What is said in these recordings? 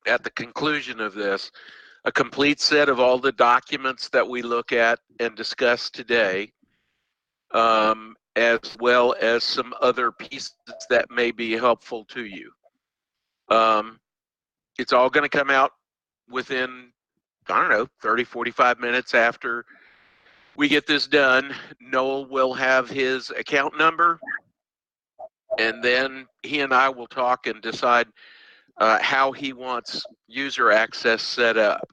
at the conclusion of this, a complete set of all the documents that we look at and discuss today, as well as some other pieces that may be helpful to you. It's all going to come out within, I don't know, 30, 45 minutes after we get this done. Noel will have his account number, and then he and I will talk and decide how he wants user access set up.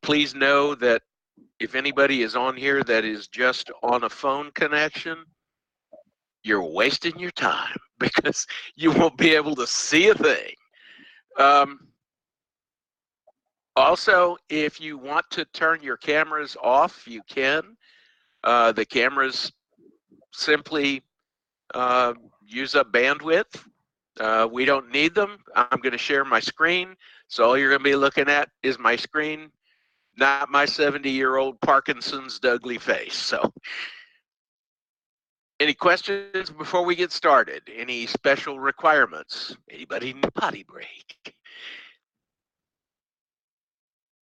Please know that if anybody is on here that is just on a phone connection, you're wasting your time because you won't be able to see a thing. Also, if you want to turn your cameras off, you can. The cameras simply use up bandwidth. We don't need them. I'm going to share my screen, so all you're going to be looking at is my screen, not my 70-year-old Parkinson's Dougly face. So, any questions before we get started? Any special requirements? Anybody need a potty break?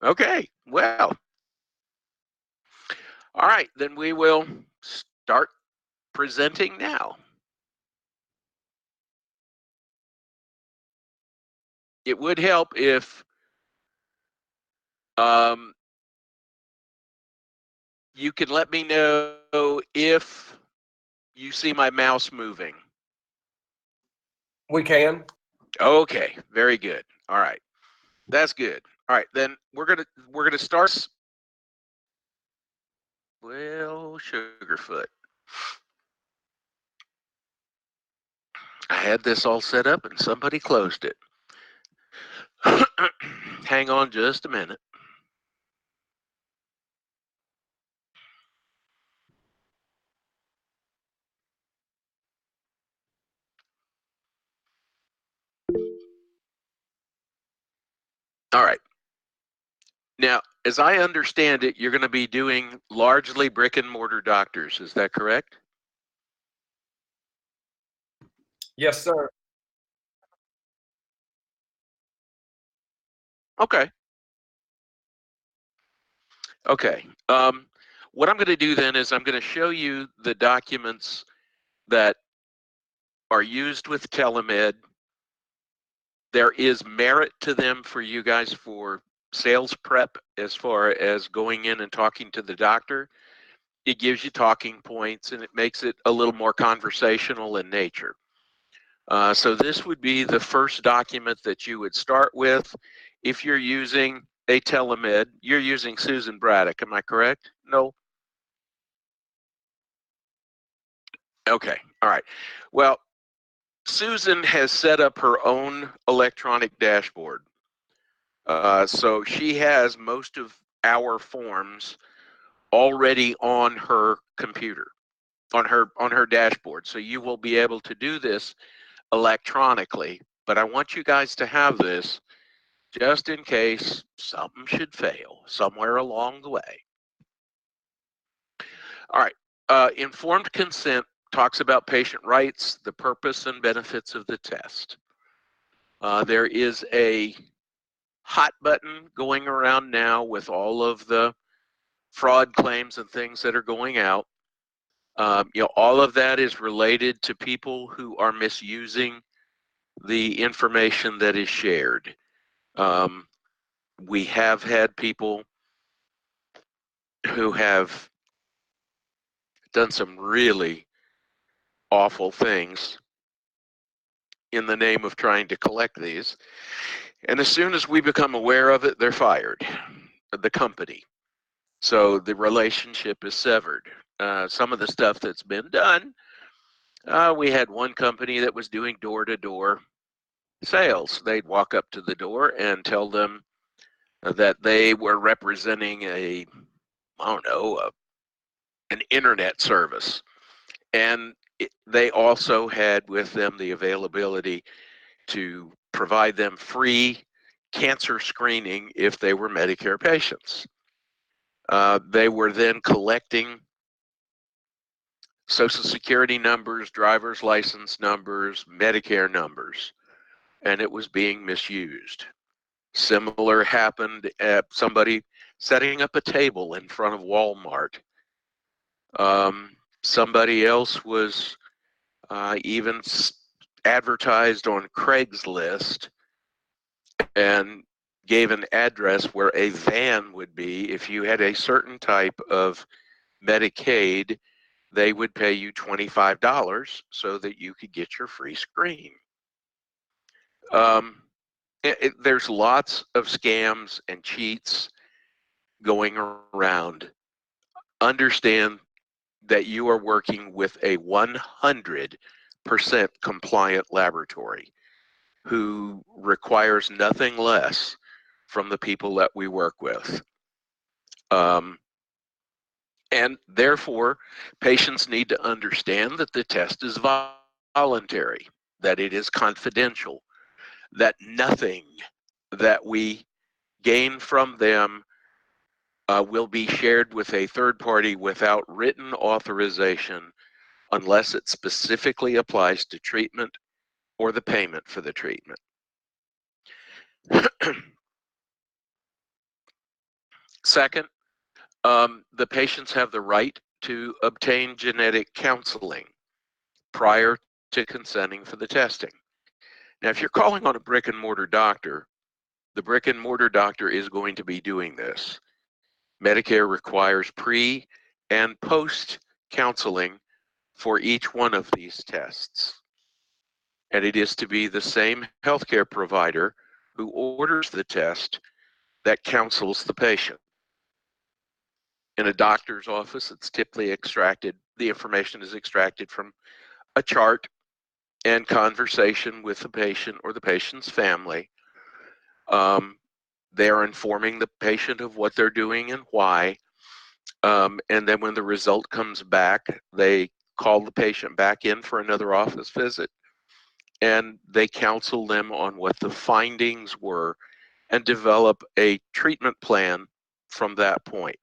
Okay, well, all right, then we will start presenting now. It would help if you can let me know if you see my mouse moving. We can. Okay, very good. All right, that's good. All right, then we're gonna start. Well, Sugarfoot, I had this all set up and somebody closed it. Hang on just a minute. All right. Now, as I understand it, you're going to be doing largely brick and mortar doctors. Is that correct? Yes, sir. Okay. Okay. What I'm going to do then is I'm going to show you the documents that are used with telemed. There is merit to them for you guys for sales prep as far as going in and talking to the doctor. It gives you talking points and it makes it a little more conversational in nature. So this would be the first document that you would start with. If you're using a telemed, you're using Susan Braddock, am I correct? No? Okay, all right. Well, Susan has set up her own electronic dashboard. So she has most of our forms already on her computer, on her dashboard. So you will be able to do this electronically, but I want you guys to have this just in case something should fail somewhere along the way. All right, informed consent talks about patient rights, the purpose and benefits of the test. There is a hot button going around now with all of the fraud claims and things that are going out. All of that is related to people who are misusing the information that is shared. We have had people who have done some really awful things in the name of trying to collect these. And as soon as we become aware of it, they're fired, the company. So the relationship is severed. Some of the stuff that's been done, we had one company that was doing door-to-door sales. They'd walk up to the door and tell them that they were representing an internet service. And they also had with them the availability to provide them free cancer screening if they were Medicare patients. They were then collecting Social Security numbers, driver's license numbers, Medicare numbers, and it was being misused. Similar happened at somebody setting up a table in front of Walmart. Somebody else was even advertised on Craigslist and gave an address where a van would be. If you had a certain type of Medicaid, they would pay you $25 so that you could get your free screen. There's lots of scams and cheats going around. Understand that you are working with a 100% compliant laboratory who requires nothing less from the people that we work with. And therefore, patients need to understand that the test is voluntary, that it is confidential, that nothing that we gain from them will be shared with a third party without written authorization unless it specifically applies to treatment or the payment for the treatment. Second, the patients have the right to obtain genetic counseling prior to consenting for the testing. Now, if you're calling on a brick and mortar doctor, the brick and mortar doctor is going to be doing this. Medicare requires pre and post counseling for each one of these tests. And it is to be the same healthcare provider who orders the test that counsels the patient. In a doctor's office, it's typically extracted, the information is extracted from a chart and conversation with the patient or the patient's family. They are informing the patient of what they're doing and why. And then when the result comes back, they call the patient back in for another office visit, and they counsel them on what the findings were and develop a treatment plan from that point.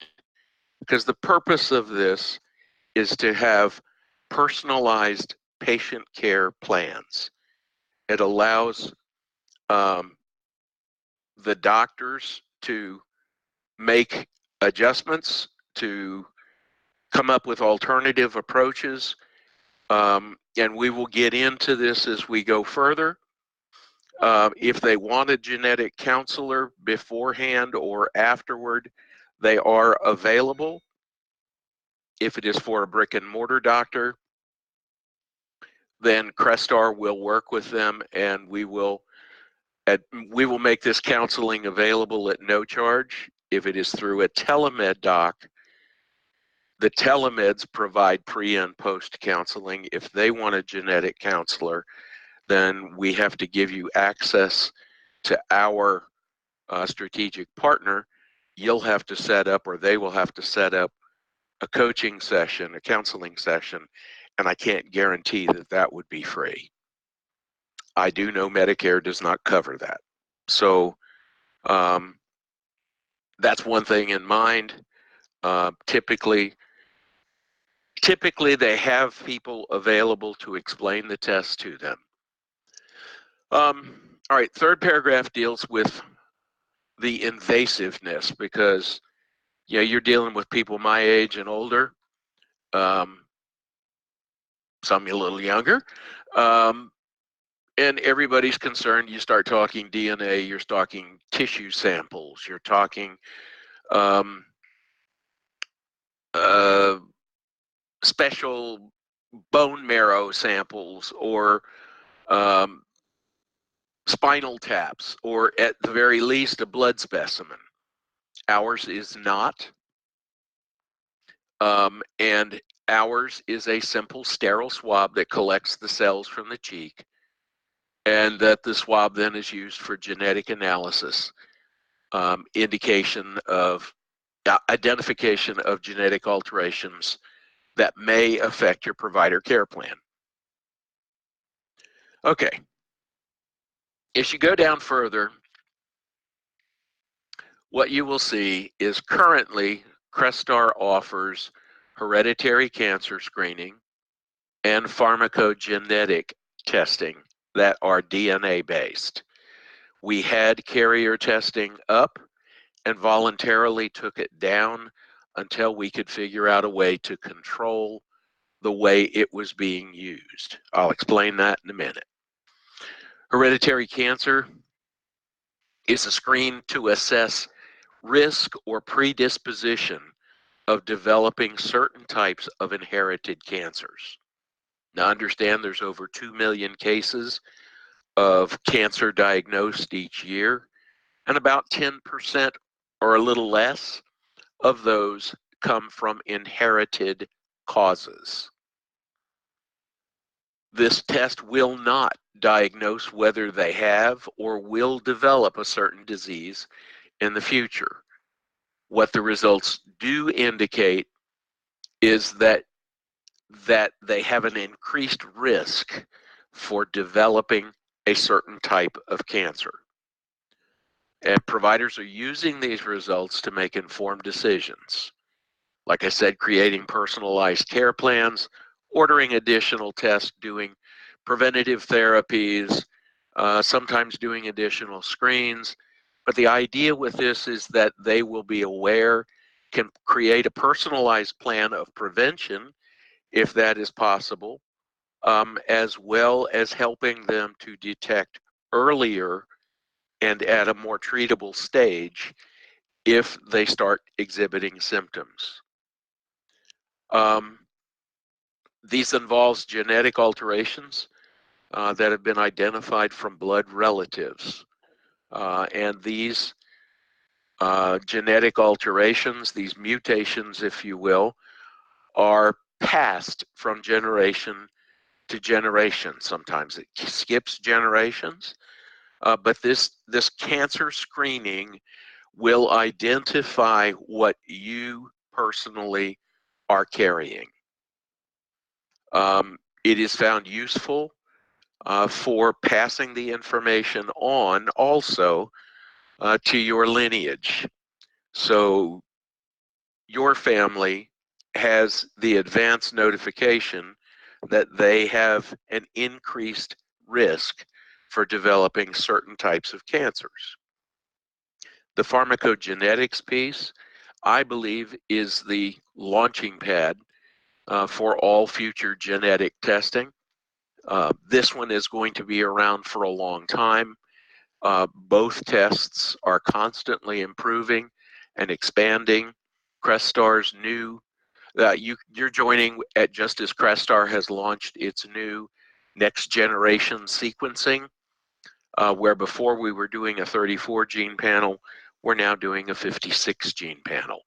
Because the purpose of this is to have personalized patient care plans. It allows the doctors to make adjustments, to come up with alternative approaches, and we will get into this as we go further. If they want a genetic counselor beforehand or afterward, they are available. If it is for a brick and mortar doctor, then Crestar will work with them, and we will make this counseling available at no charge. If it is through a telemed doc, the telemeds provide pre and post counseling. If they want a genetic counselor, then we have to give you access to our strategic partner. You'll have to set up, or they will have to set up, a coaching session, a counseling session, and I can't guarantee that that would be free. I do know Medicare does not cover that. So that's one thing in mind. Typically they have people available to explain the test to them. All right, third paragraph deals with the invasiveness, because you're dealing with people my age and older, some a little younger, and everybody's concerned. You start talking DNA, you're talking tissue samples, you're talking special bone marrow samples, or spinal taps, or at the very least a blood specimen. Ours is not. And ours is a simple sterile swab that collects the cells from the cheek, and that the swab then is used for genetic analysis, indication of identification of genetic alterations that may affect your provider care plan. Okay, as you go down further, what you will see is currently Crestar offers hereditary cancer screening and pharmacogenetic testing that are DNA based. We had carrier testing up and voluntarily took it down until we could figure out a way to control the way it was being used. I'll explain that in a minute. Hereditary cancer is a screen to assess risk or predisposition of developing certain types of inherited cancers. Now understand there's over 2 million cases of cancer diagnosed each year, and about 10% or a little less of those come from inherited causes. This test will not diagnose whether they have or will develop a certain disease in the future. What the results do indicate is that they have an increased risk for developing a certain type of cancer. And providers are using these results to make informed decisions. Like I said, creating personalized care plans, ordering additional tests, doing preventative therapies, sometimes doing additional screens. But the idea with this is that they will be aware, can create a personalized plan of prevention if that is possible, as well as helping them to detect earlier and at a more treatable stage if they start exhibiting symptoms. These involves genetic alterations that have been identified from blood relatives. And these genetic alterations, these mutations, if you will, are passed from generation to generation. Sometimes it skips generations, but this cancer screening will identify what you personally are carrying. It is found useful for passing the information on also to your lineage. So your family has the advance notification that they have an increased risk for developing certain types of cancers. The pharmacogenetics piece, I believe, is the launching pad for all future genetic testing. This one is going to be around for a long time. Both tests are constantly improving and expanding. Crestar's new, you're joining at just as Crestar has launched its new next generation sequencing, where before we were doing a 34 gene panel, we're now doing a 56 gene panel.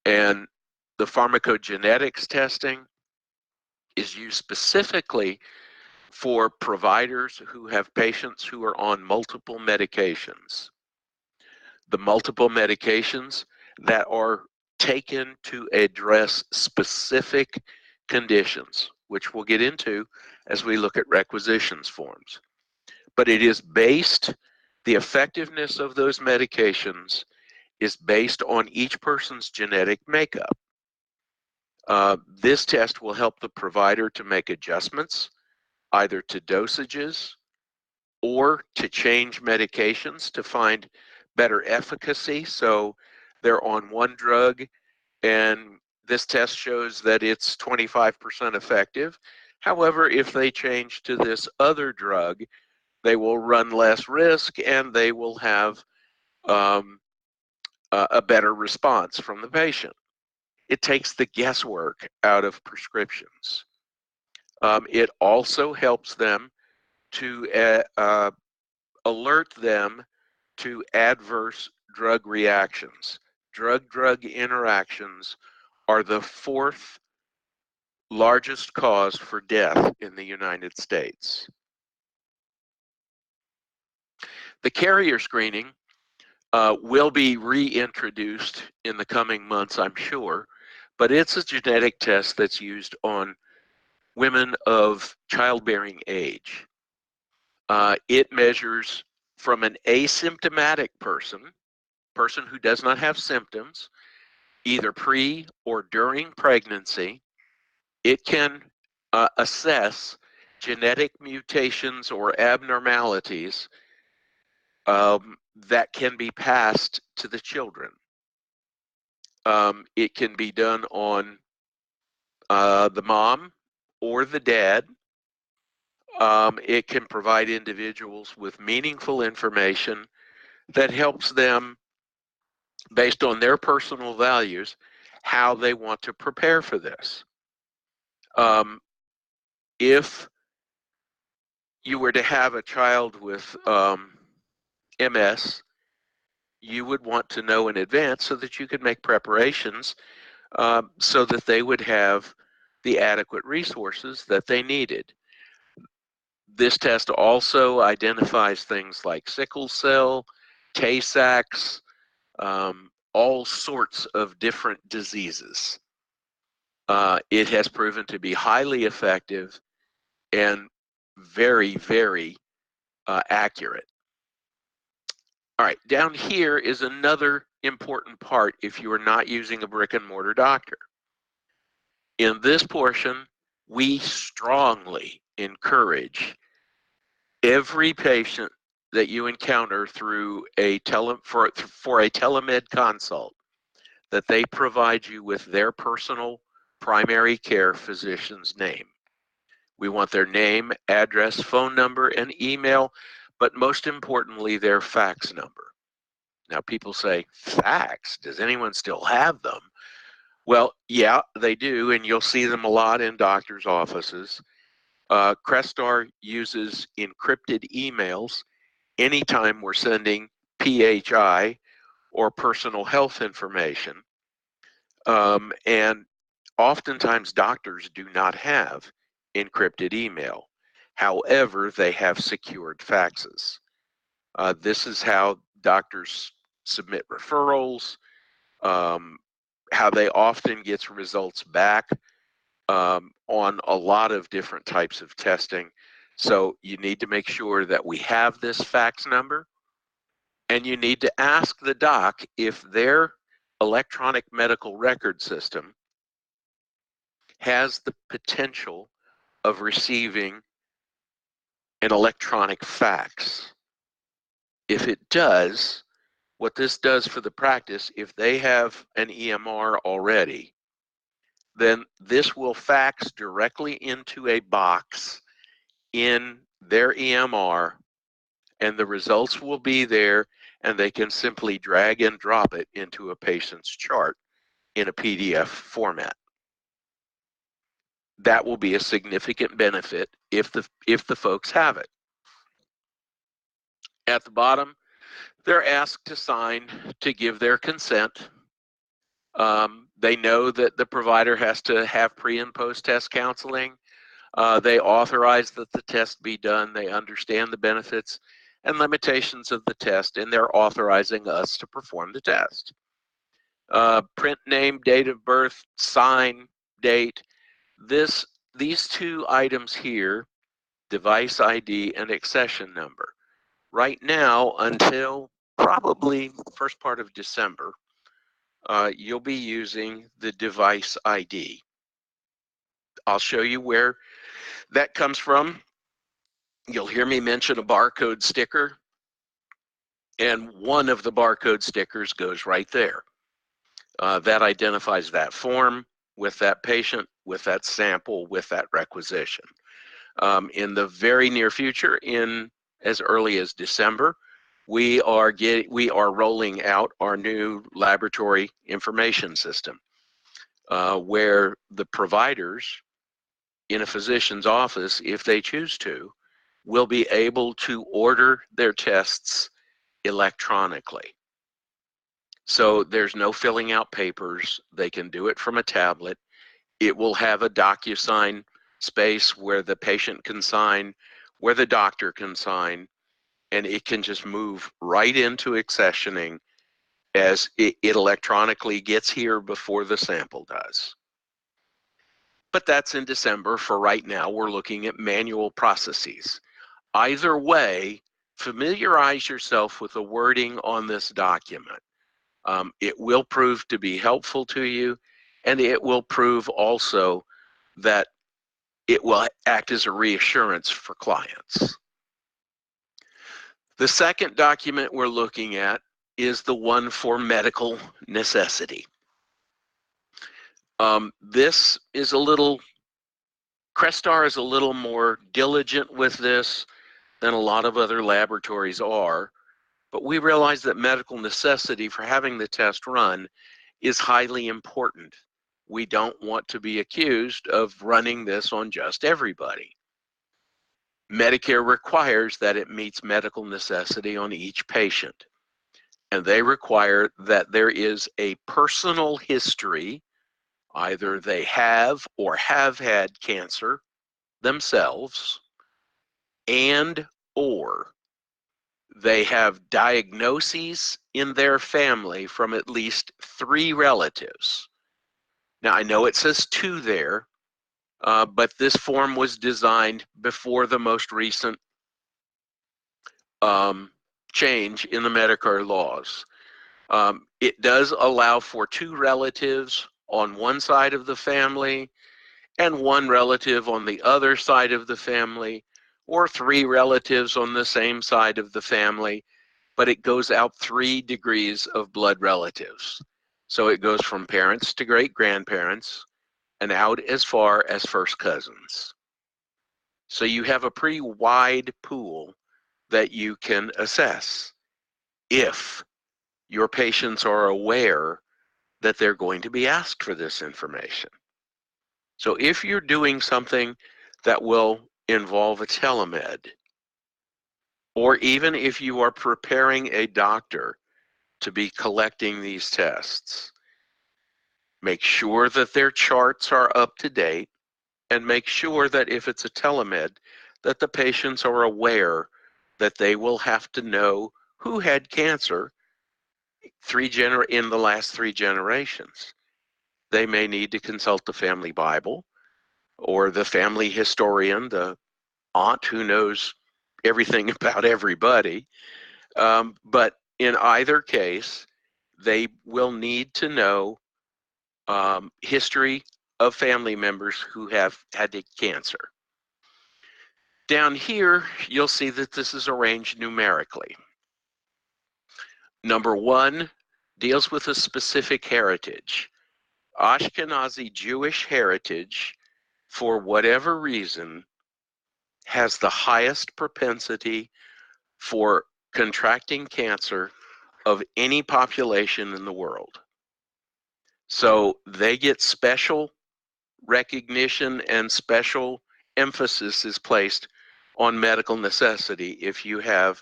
And the pharmacogenetics testing is used specifically for providers who have patients who are on multiple medications. The multiple medications that are taken to address specific conditions, which we'll get into as we look at requisitions forms. But it is based, the effectiveness of those medications is based on each person's genetic makeup. This test will help the provider to make adjustments, either to dosages or to change medications to find better efficacy. So they're on one drug and this test shows that it's 25% effective. However, if they change to this other drug, they will run less risk and they will have a better response from the patient. It takes the guesswork out of prescriptions. It also helps them to alert them to adverse drug reactions. Drug-drug interactions are the fourth largest cause for death in the United States. The carrier screening will be reintroduced in the coming months, I'm sure, but it's a genetic test that's used on women of childbearing age. It measures from an asymptomatic person who does not have symptoms, either pre or during pregnancy. It can assess genetic mutations or abnormalities that can be passed to the children. It can be done on the mom or the dad. It can provide individuals with meaningful information that helps them, based on their personal values, how they want to prepare for this. If you were to have a child with MS, you would want to know in advance so that you could make preparations so that they would have the adequate resources that they needed. This test also identifies things like sickle cell, Tay-Sachs, all sorts of different diseases. It has proven to be highly effective and very, very accurate. All right, down here is another important part if you are not using a brick and mortar doctor. In this portion, we strongly encourage every patient that you encounter through for a telemed consult that they provide you with their personal primary care physician's name. We want their name, address, phone number, and email, but most importantly, their fax number. Now, people say, fax? Does anyone still have them? Well, yeah, they do, and you'll see them a lot in doctors' offices. Crestar uses encrypted emails anytime we're sending PHI or personal health information. And oftentimes doctors do not have encrypted email. However, they have secured faxes. This is how doctors submit referrals, how they often get results back on a lot of different types of testing. So you need to make sure that we have this fax number, and you need to ask the doc if their electronic medical record system has the potential of receiving an electronic fax. If it does, what this does for the practice, if they have an EMR already, then this will fax directly into a box in their EMR, and the results will be there, and they can simply drag and drop it into a patient's chart in a PDF format. That will be a significant benefit if the folks have it. At the bottom, they're asked to sign to give their consent. They know that the provider has to have pre and post test counseling. They authorize that the test be done. They understand the benefits and limitations of the test, and they're authorizing us to perform the test. Print name, date of birth, sign, date. These two items here, device ID and accession number. Right now, until probably first part of December, you'll be using the device ID. I'll show you where that comes from. You'll hear me mention a barcode sticker, and one of the barcode stickers goes right there. That identifies that form with that patient, with that sample, with that requisition. In the very near future, in as early as December, we are rolling out our new laboratory information system, where the providers in a physician's office, if they choose to, will be able to order their tests electronically. So there's no filling out papers. They can do it from a tablet. It will have a DocuSign space where the patient can sign, where the doctor can sign, and it can just move right into accessioning as it electronically gets here before the sample does. But that's in December. For right now, we're looking at manual processes. Either way, familiarize yourself with the wording on this document. It will prove to be helpful to you, and it will prove also that it will act as a reassurance for clients. The second document we're looking at is the one for medical necessity. This is Crestar is a little more diligent with this than a lot of other laboratories are, but we realize that medical necessity for having the test run is highly important. We don't want to be accused of running this on just everybody. Medicare requires that it meets medical necessity on each patient, and they require that there is a personal history, either they have or have had cancer themselves, and or they have diagnoses in their family from at least 3 relatives. Now, I know it says 2 there, but this form was designed before the most recent change in the Medicare laws. It does allow for 2 relatives on one side of the family and 1 relative on the other side of the family, or 3 relatives on the same side of the family, but it goes out 3 degrees of blood relatives. So it goes from parents to great-grandparents and out as far as first cousins. So you have a pretty wide pool that you can assess if your patients are aware that they're going to be asked for this information. So if you're doing something that will involve a telemed, or even if you are preparing a doctor to be collecting these tests, make sure that their charts are up to date, and make sure that if it's a telemed, that the patients are aware that they will have to know who had cancer in the last 3 generations. They may need to consult the family Bible or the family historian, the aunt who knows everything about everybody. But in either case, they will need to know history of family members who have had cancer. Down here, you'll see that this is arranged numerically. Number 1 deals with a specific heritage. Ashkenazi Jewish heritage, for whatever reason, has the highest propensity for contracting cancer of any population in the world. So they get special recognition and special emphasis is placed on medical necessity if you have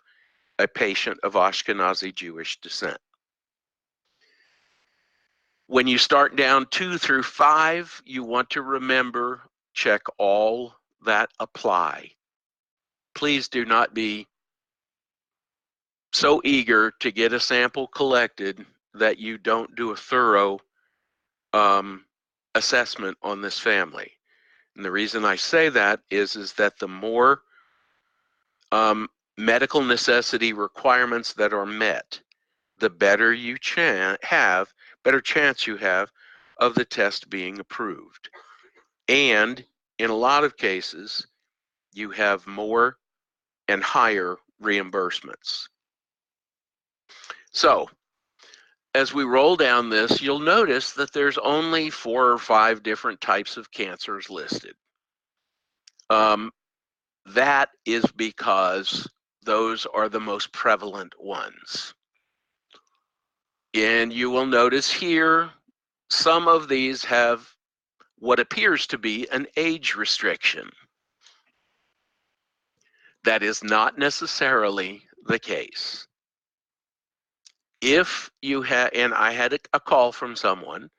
a patient of Ashkenazi Jewish descent. When you start down 2 through 5, you want to remember, check all that apply. Please do not be so eager to get a sample collected that you don't do a thorough assessment on this family. And the reason I say that is that the more medical necessity requirements that are met, the better you better chance you have of the test being approved. And in a lot of cases, you have more and higher reimbursements. So, as we roll down this, you'll notice that there's only 4 or 5 different types of cancers listed. That is because those are the most prevalent ones. And you will notice here, some of these have what appears to be an age restriction. That is not necessarily the case. If you had, and I had a call from someone,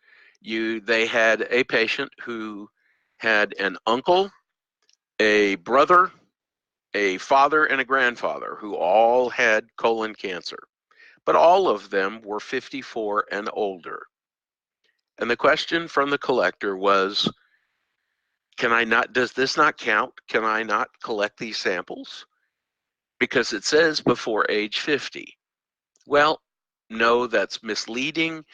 they had a patient who had an uncle, a brother, a father, and a grandfather who all had colon cancer, but all of them were 54 and older. And the question from the collector was, does this not count? Can I not collect these samples? Because it says before age 50. Well, no, that's misleading,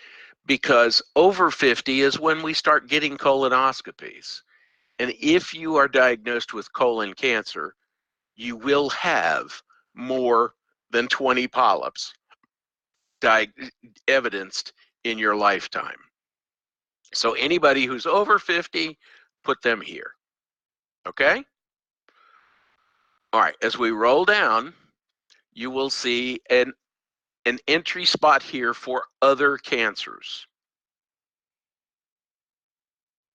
because over 50 is when we start getting colonoscopies. And if you are diagnosed with colon cancer, you will have more than 20 polyps evidenced in your lifetime. So anybody who's over 50, put them here. Okay? All right, as we roll down, you will see an entry spot here for other cancers.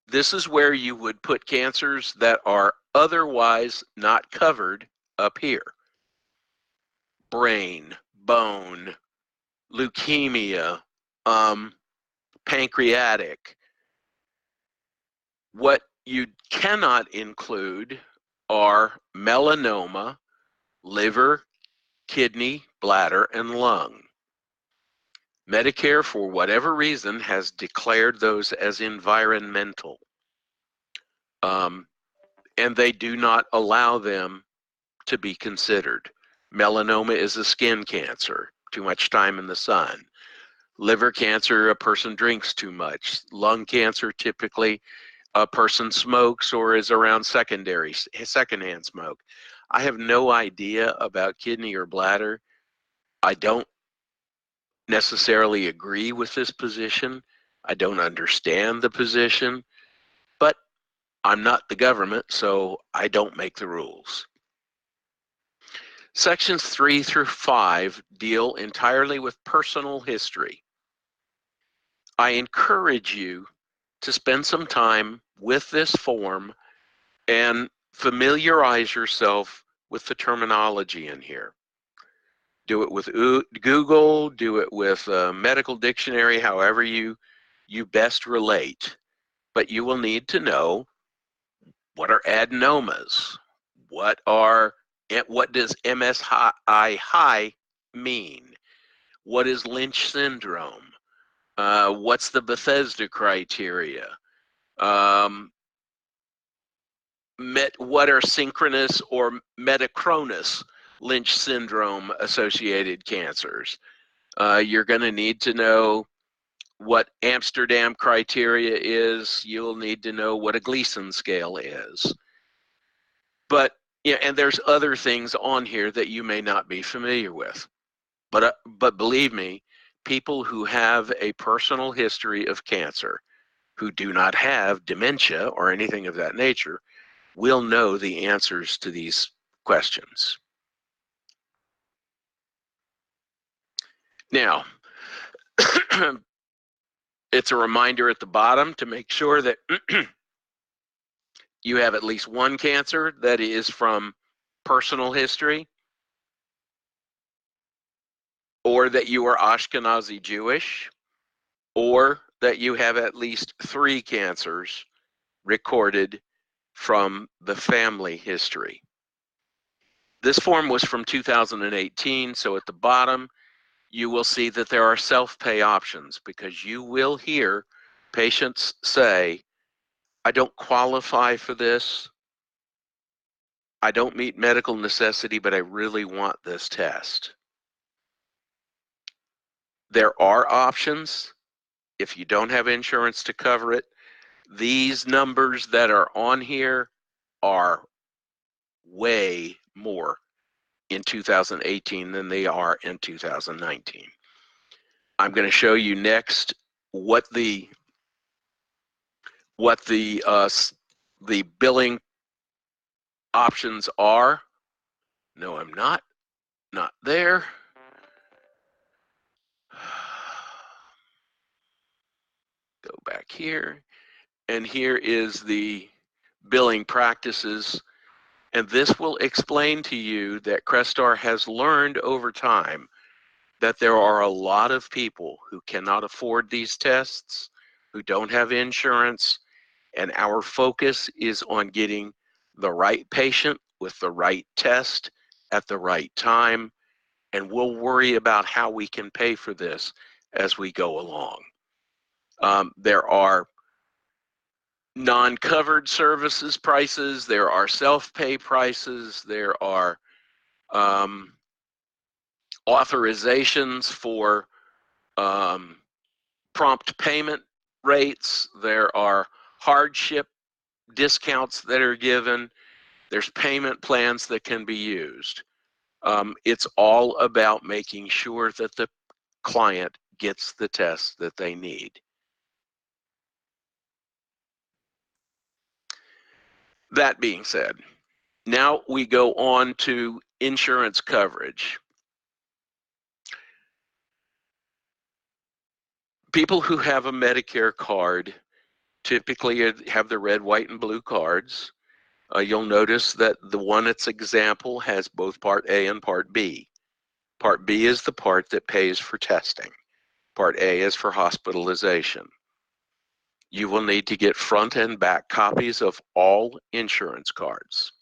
This is where you would put cancers that are otherwise not covered up here. Brain, bone, leukemia, pancreatic. What you cannot include are melanoma, liver, kidney, bladder, and lung. Medicare, for whatever reason, has declared those as environmental. And they do not allow them to be considered. Melanoma is a skin cancer, too much time in the sun. Liver cancer, a person drinks too much. Lung cancer, typically a person smokes or is around secondhand smoke. I have no idea about kidney or bladder. I don't necessarily agree with this position. I don't understand the position, but I'm not the government, so I don't make the rules. Sections 3 through 5 deal entirely with personal history. I encourage you to spend some time with this form and familiarize yourself with the terminology in here. Do it with Google, do it with a medical dictionary, however you best relate. But you will need to know, what are adenomas? What does MSI high mean? What is Lynch syndrome? What's the Bethesda criteria? What are synchronous or metachronous Lynch syndrome associated cancers? You're going to need to know what Amsterdam criteria is. You'll need to know what a Gleason scale is. But yeah, and there's other things on here that you may not be familiar with. But believe me, people who have a personal history of cancer, who do not have dementia or anything of that nature, will know the answers to these questions. Now, it's a reminder at the bottom to make sure that you have at least one cancer that is from personal history, or that you are Ashkenazi Jewish, or that you have at least 3 cancers recorded from the family history. This form was from 2018, so at the bottom you will see that there are self-pay options, because you will hear patients say, I don't qualify for this, I don't meet medical necessity, but I really want this test. There are options. If you don't have insurance to cover it, these numbers that are on here are way more in 2018 than they are in 2019. I'm going to show you next what the billing options are. No, I'm not there. Go back here, and here is the billing practices, and this will explain to you that Crestar has learned over time that there are a lot of people who cannot afford these tests, who don't have insurance, and our focus is on getting the right patient with the right test at the right time, and we'll worry about how we can pay for this as we go along. There are non-covered services prices, there are self-pay prices, there are authorizations for prompt payment rates, there are hardship discounts that are given, there's payment plans that can be used. It's all about making sure that the client gets the tests that they need. That being said, now we go on to insurance coverage. People who have a Medicare card typically have the red, white, and blue cards. You'll notice that the one that's example has both Part A and Part B. Part B is the part that pays for testing. Part A is for hospitalization. You will need to get front and back copies of all insurance cards.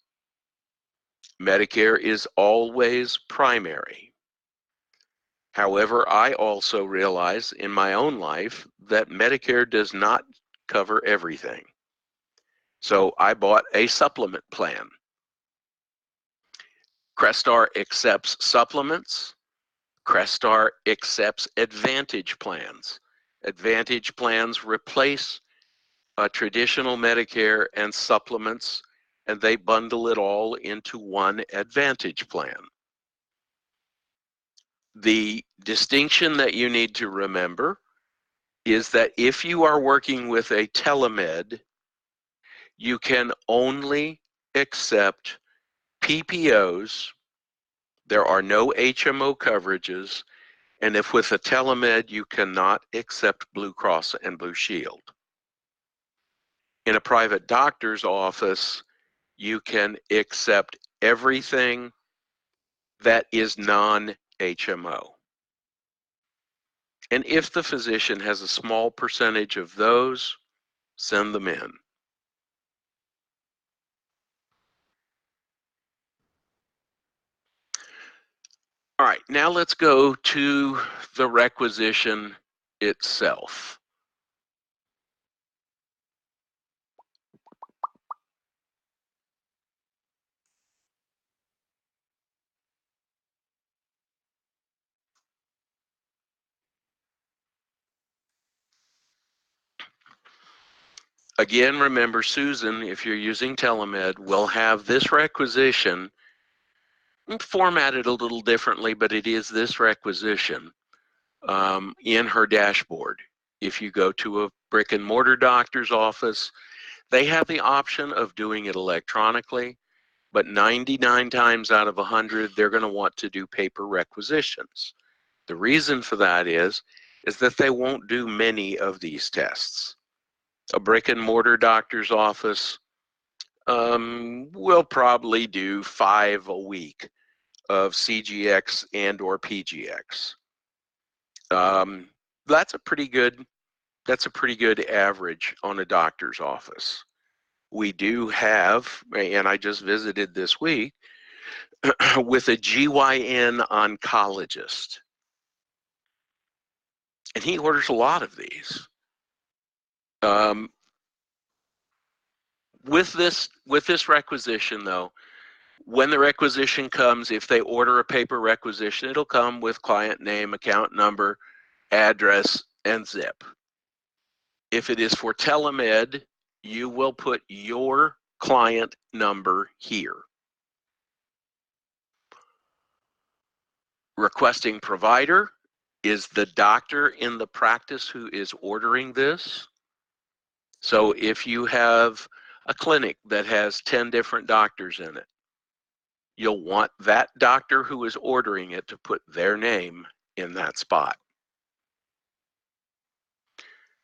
Medicare is always primary. However, I also realize in my own life that Medicare does not cover everything. So I bought a supplement plan. Crestar accepts supplements. Crestar accepts Advantage plans. Advantage plans replace traditional Medicare and supplements, and they bundle it all into one Advantage plan. The distinction that you need to remember is that if you are working with a telemed, you can only accept PPOs. There are no HMO coverages, and if with a telemed, you cannot accept Blue Cross and Blue Shield. In a private doctor's office, you can accept everything that is non-HMO. And if the physician has a small percentage of those, send them in. All right, now let's go to the requisition itself. Again, remember, Susan, if you're using telemed, will have this requisition formatted a little differently, but it is this requisition in her dashboard. If you go to a brick and mortar doctor's office, they have the option of doing it electronically, but 99 times out of 100, they're going to want to do paper requisitions. The reason for that is that they won't do many of these tests. A brick and mortar doctor's office will probably do 5 a week of CGX and or PGX. That's a pretty good average on a doctor's office. We do have, and I just visited this week with a GYN oncologist, and he orders a lot of these. With this requisition, though, when the requisition comes, if they order a paper requisition, it'll come with client name, account number, address, and zip. If it is for telemed, you will put your client number here. Requesting provider is the doctor in the practice who is ordering this. So if you have a clinic that has 10 different doctors in it, you'll want that doctor who is ordering it to put their name in that spot.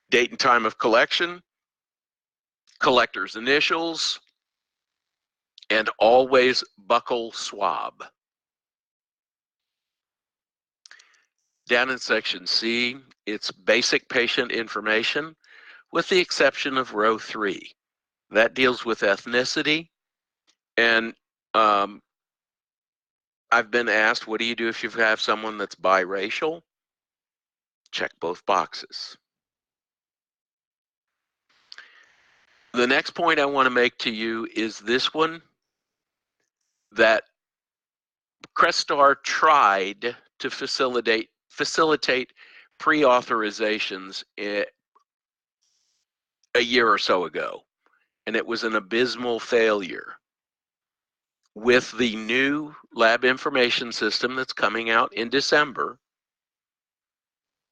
Date and time of collection, collector's initials, and always buccal swab. Down in section C, it's basic patient information with the exception of row 3. That deals with ethnicity, and I've been asked, what do you do if you have someone that's biracial? Check both boxes. The next point I want to make to you is this one, that Crestar tried to facilitate pre-authorizations a year or so ago, and it was an abysmal failure. with the new lab information system that's coming out in December,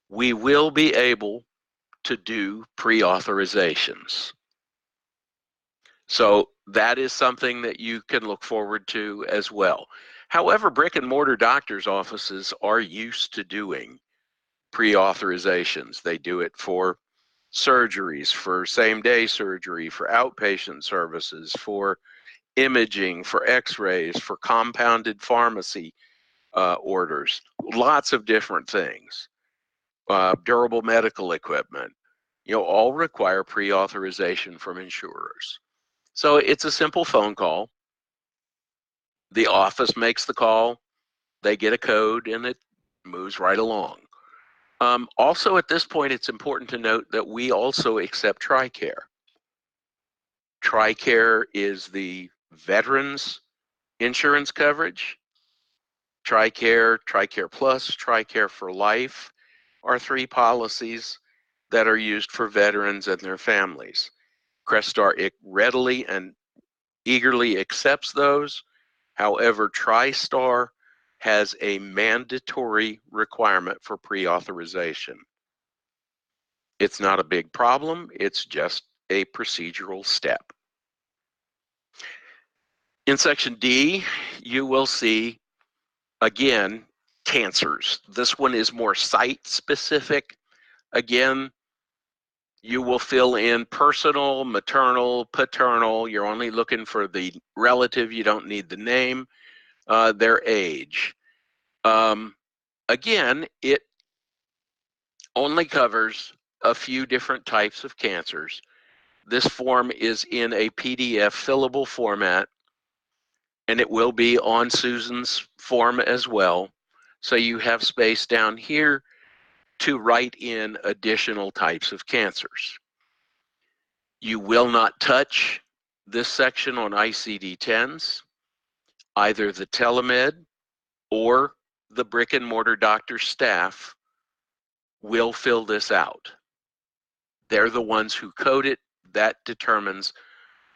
we will be able to do pre-authorizations. So that is something that you can look forward to as well. However, brick and mortar doctors' offices are used to doing pre-authorizations. They do it for surgeries, for same-day surgery, for outpatient services, for imaging, for x-rays, for compounded pharmacy orders, lots of different things. Durable medical equipment, all require pre-authorization from insurers. So it's a simple phone call. The office makes the call, they get a code, and it moves right along. Also, at this point, it's important to note that we also accept TRICARE. TRICARE is the veterans insurance coverage. TRICARE, TRICARE Plus, TRICARE for Life are three policies that are used for veterans and their families. Crestar readily and eagerly accepts those. However, TriStar has a mandatory requirement for pre-authorization. It's not a big problem, it's just a procedural step. In section D, you will see, again, cancers. This one is more site specific. Again, you will fill in personal, maternal, paternal. You're only looking for the relative. You don't need the name, their age. Again, it only covers a few different types of cancers. This form is in a PDF fillable format, and it will be on Susan's form as well. So you have space down here to write in additional types of cancers. You will not touch this section on ICD-10s. Either the telemed or the brick and mortar doctor staff will fill this out. They're the ones who code it. That determines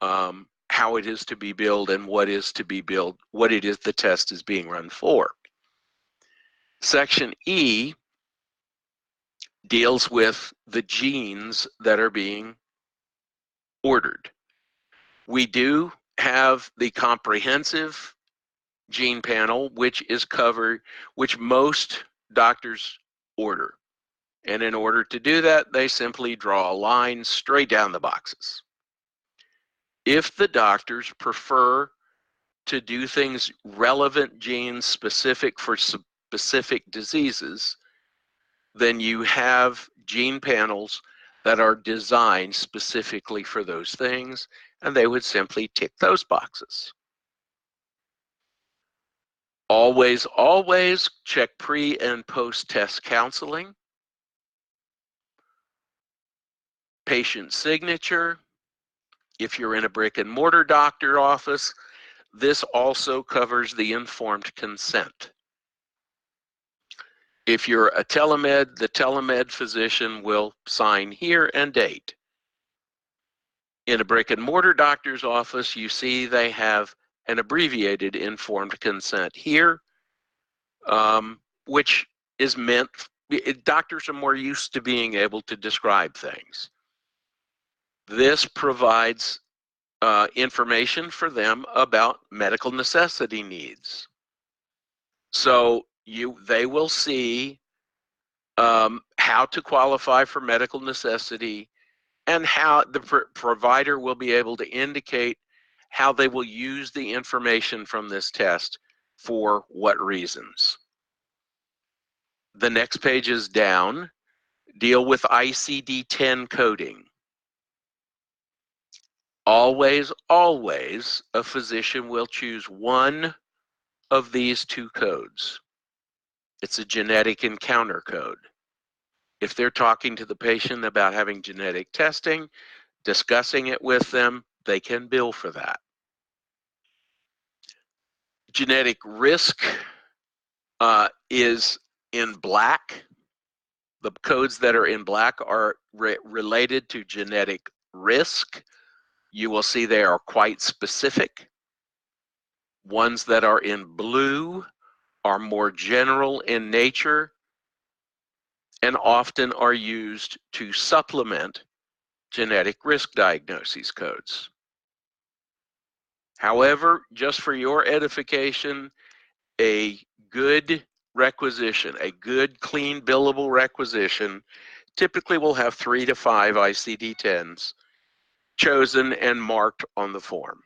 how it is to be billed and what is to be billed, what it is the test is being run for. Section E deals with the genes that are being ordered. We do have the comprehensive gene panel, which most doctors order. And in order to do that, they simply draw a line straight down the boxes. If the doctors prefer to do things relevant genes specific for specific diseases, then you have gene panels that are designed specifically for those things, and they would simply tick those boxes. Always, always check pre and post-test counseling, patient signature. If you're in a brick and mortar doctor office, this also covers the informed consent. If you're a telemed, the telemed physician will sign here and date. In a brick and mortar doctor's office, you see they have an abbreviated informed consent here, which is meant, doctors are more used to being able to describe things. This provides information for them about medical necessity needs. So they will see how to qualify for medical necessity, and how the provider will be able to indicate how they will use the information from this test for what reasons. The next pages down deal with ICD-10 coding. Always, always, a physician will choose one of these two codes. It's a genetic encounter code. If they're talking to the patient about having genetic testing, discussing it with them, they can bill for that. Genetic risk is in black. The codes that are in black are related to genetic risk. You will see they are quite specific. Ones that are in blue are more general in nature and often are used to supplement genetic risk diagnoses codes. However, just for your edification, a good requisition, a good clean billable requisition, typically will have 3 to 5 ICD-10s chosen and marked on the form.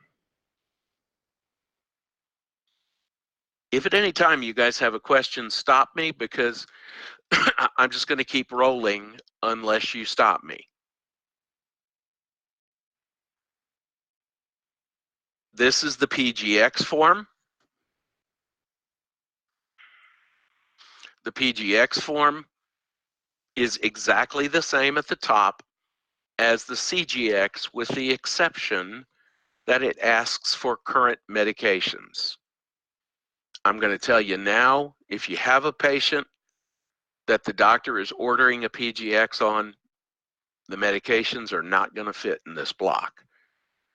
If at any time you guys have a question, stop me, because I'm just going to keep rolling unless you stop me. This is the PGX form. The PGX form is exactly the same at the top as the CGX, with the exception that it asks for current medications. I'm going to tell you now, if you have a patient that the doctor is ordering a PGX on, the medications are not going to fit in this block,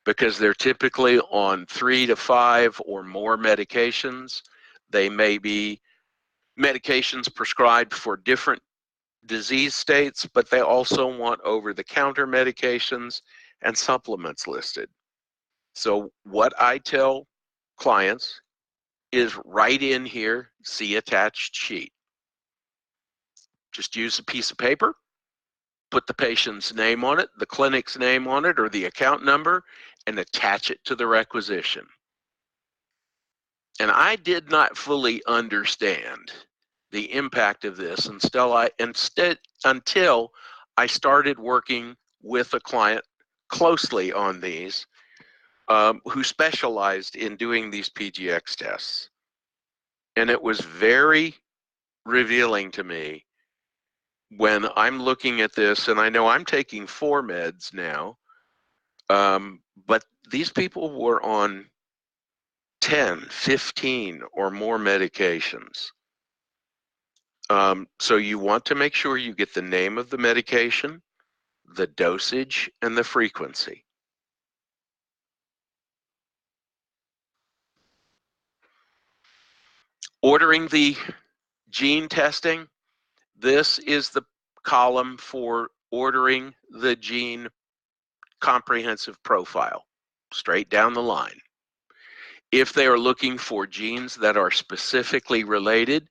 because they're typically on 3 to 5 or more medications. They may be medications prescribed for different disease states, but they also want over-the-counter medications and supplements listed. So what I tell clients is, write in here, see attached sheet. Just use a piece of paper, put the patient's name on it, the clinic's name on it, or the account number, and attach it to the requisition. And I did not fully understand the impact of this until I started working with a client closely on these, who specialized in doing these PGX tests. And it was very revealing to me when I'm looking at this, and I know I'm taking 4 meds now, but these people were on 10, 15 or more medications. So you want to make sure you get the name of the medication, the dosage, and the frequency. Ordering the gene testing, this is the column for ordering the gene comprehensive profile, straight down the line. If they are looking for genes that are specifically related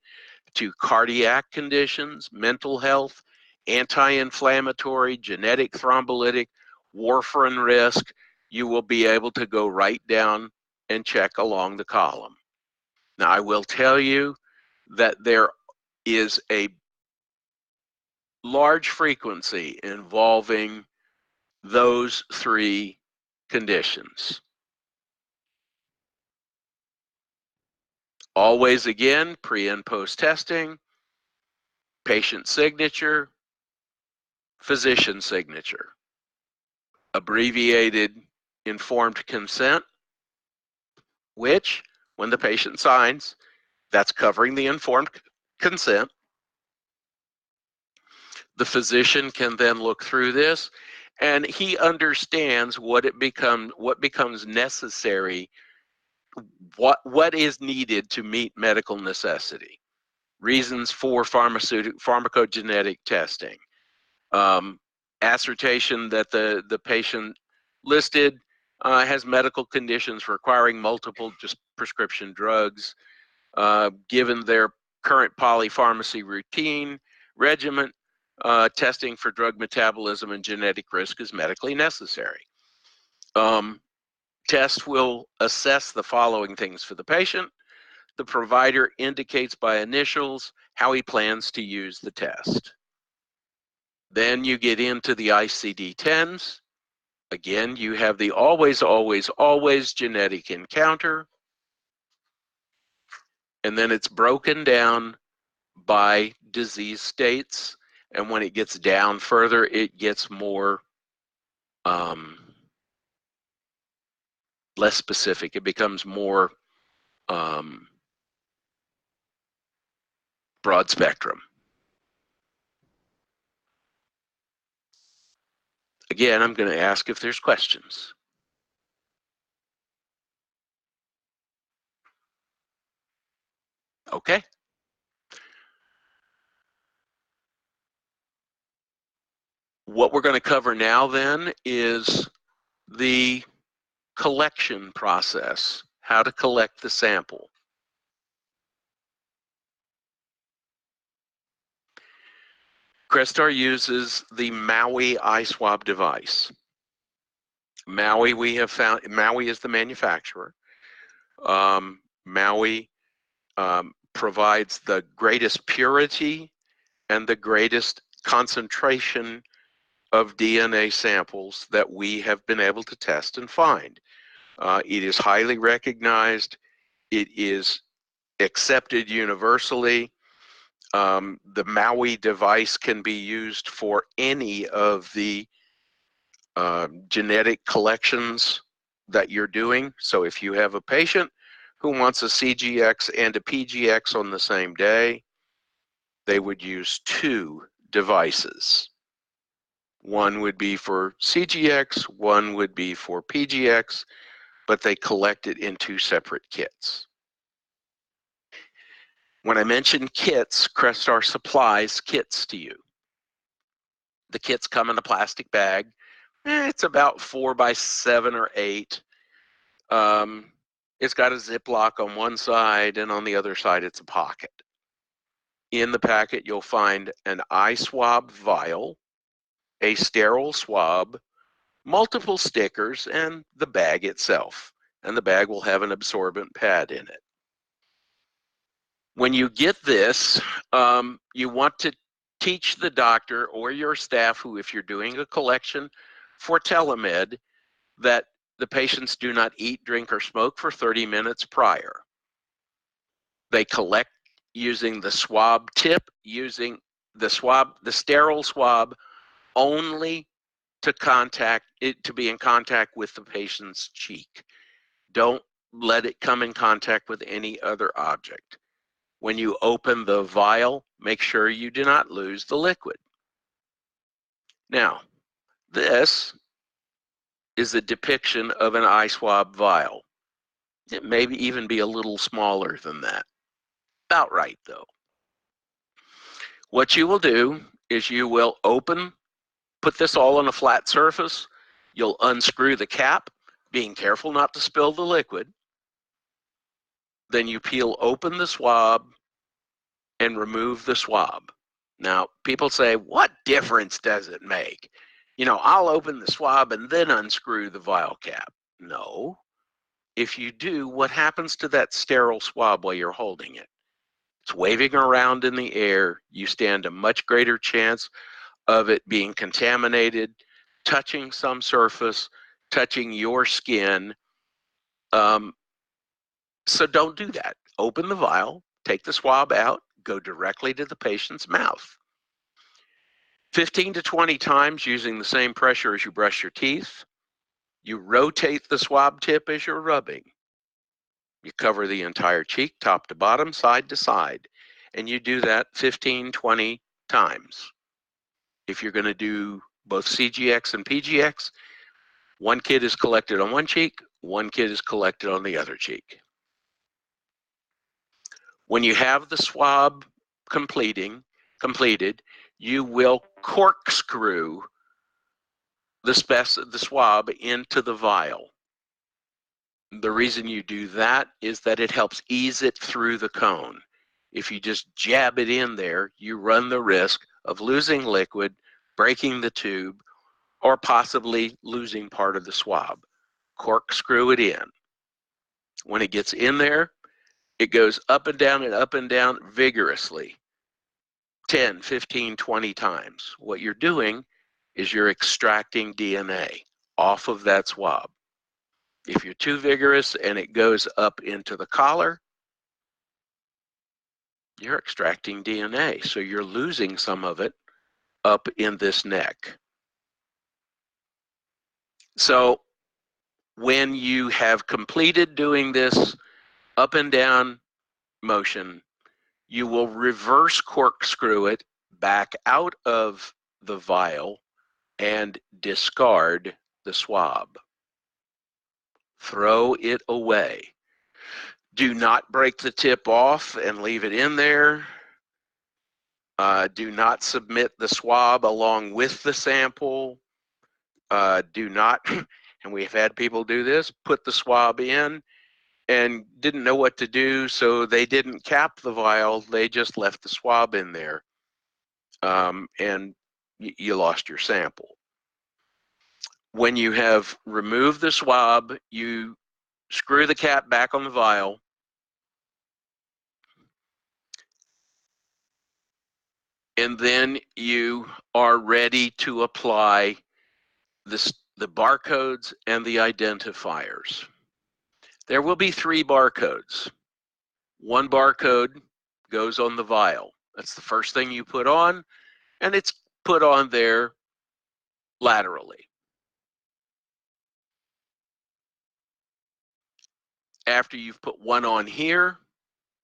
to cardiac conditions, mental health, anti-inflammatory, genetic thrombolytic, warfarin risk, you will be able to go right down and check along the column. Now, I will tell you that there is a large frequency involving those 3 conditions. Always, again, pre and post testing, patient signature, physician signature, abbreviated informed consent, which, when the patient signs, that's covering the informed consent. The physician can then look through this, and he understands what becomes necessary, what is needed to meet medical necessity. Reasons for pharmacogenetic testing, assertion that the patient listed has medical conditions requiring multiple just prescription drugs, given their current polypharmacy routine regimen, testing for drug metabolism and genetic risk is medically necessary. Test will assess the following things for the patient. The provider indicates by initials how he plans to use the test. Then you get into the ICD-10s. Again, you have the always, always, always genetic encounter. And then it's broken down by disease states. And when it gets down further, it gets more less specific. It becomes more broad spectrum. Again, I'm going to ask if there's questions. Okay. What we're going to cover now then is the collection process, how to collect the sample. Crestar uses the Maui eye swab device. Maui, we have found, Maui is the manufacturer. Maui provides the greatest purity and the greatest concentration of DNA samples that we have been able to test and find. It is highly recognized. It is accepted universally. The Maui device can be used for any of the genetic collections that you're doing. So if you have a patient who wants a CGX and a PGX on the same day, they would use two devices. One would be for CGX, one would be for PGX, but they collect it in two separate kits. When I mention kits, Crestar supplies kits to you. The kits come in a plastic bag. It's about 4 by 7 or 8. It's got a Ziploc on one side, and on the other side, it's a pocket. In the packet, you'll find an eye swab vial, a sterile swab, multiple stickers, and the bag itself. And the bag will have an absorbent pad in it. When you get this, you want to teach the doctor or your staff, who, if you're doing a collection for telemed, that the patients do not eat, drink, or smoke for 30 minutes prior. They collect using the swab tip, using the sterile swab only to be in contact with the patient's cheek. Don't let it come in contact with any other object. When you open the vial, make sure you do not lose the liquid. Now, this is a depiction of an eye swab vial. It may even be a little smaller than that. About right, though. What you will do is you will put this all on a flat surface. You'll unscrew the cap, being careful not to spill the liquid. Then you peel open the swab and remove the swab. Now, people say, what difference does it make? I'll open the swab and then unscrew the vial cap. No. If you do, what happens to that sterile swab while you're holding it? It's waving around in the air. You stand a much greater chance of it being contaminated, touching some surface, touching your skin. So don't do that. Open the vial, take the swab out, go directly to the patient's mouth. 15 to 20 times using the same pressure as you brush your teeth. You rotate the swab tip as you're rubbing. You cover the entire cheek, top to bottom, side to side, and you do that 15, 20 times. If you're going to do both CGX and PGX, one kit is collected on one cheek, one kit is collected on the other cheek. When you have the swab completed, you will corkscrew the swab into the vial. The reason you do that is that it helps ease it through the cone. If you just jab it in there, you run the risk of losing liquid, breaking the tube, or possibly losing part of the swab. Corkscrew it in. When it gets in there, it goes up and down vigorously. 10, 15, 20 times. What you're doing is you're extracting DNA off of that swab. If you're too vigorous and it goes up into the collar, you're extracting DNA. So you're losing some of it up in this neck. So when you have completed doing this up and down motion, you will reverse corkscrew it back out of the vial and discard the swab. Throw it away. Do not break the tip off and leave it in there. Do not submit the swab along with the sample. Do not, and we've had people do this, put the swab in and didn't know what to do, so they didn't cap the vial, they just left the swab in there, and you lost your sample. When you have removed the swab, you screw the cap back on the vial, and then you are ready to apply the barcodes and the identifiers. There will be 3 barcodes. One barcode goes on the vial. That's the first thing you put on, and it's put on there laterally. After you've put one on here,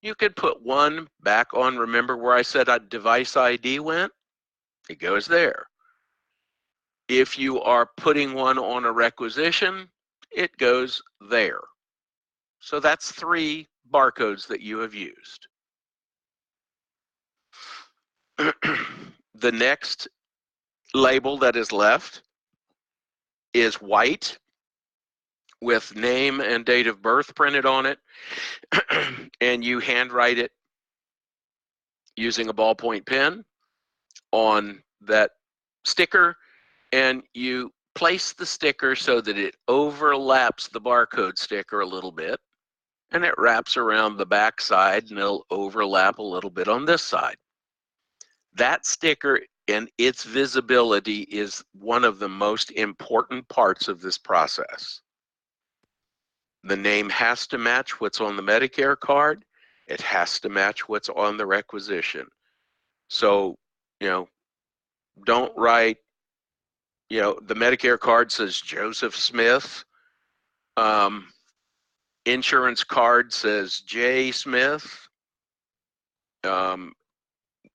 you could put one back on. Remember where I said a device ID went? It goes there. If you are putting one on a requisition, it goes there. So that's 3 barcodes that you have used. The next label that is left is white with name and date of birth printed on it, and you handwrite it using a ballpoint pen on that sticker, and you place the sticker so that it overlaps the barcode sticker a little bit, and it wraps around the back side, and it'll overlap a little bit on this side. That sticker and its visibility is one of the most important parts of this process. The name has to match what's on the Medicare card. It has to match what's on the requisition. So, don't write, the Medicare card says Joseph Smith. Insurance card says J. Smith.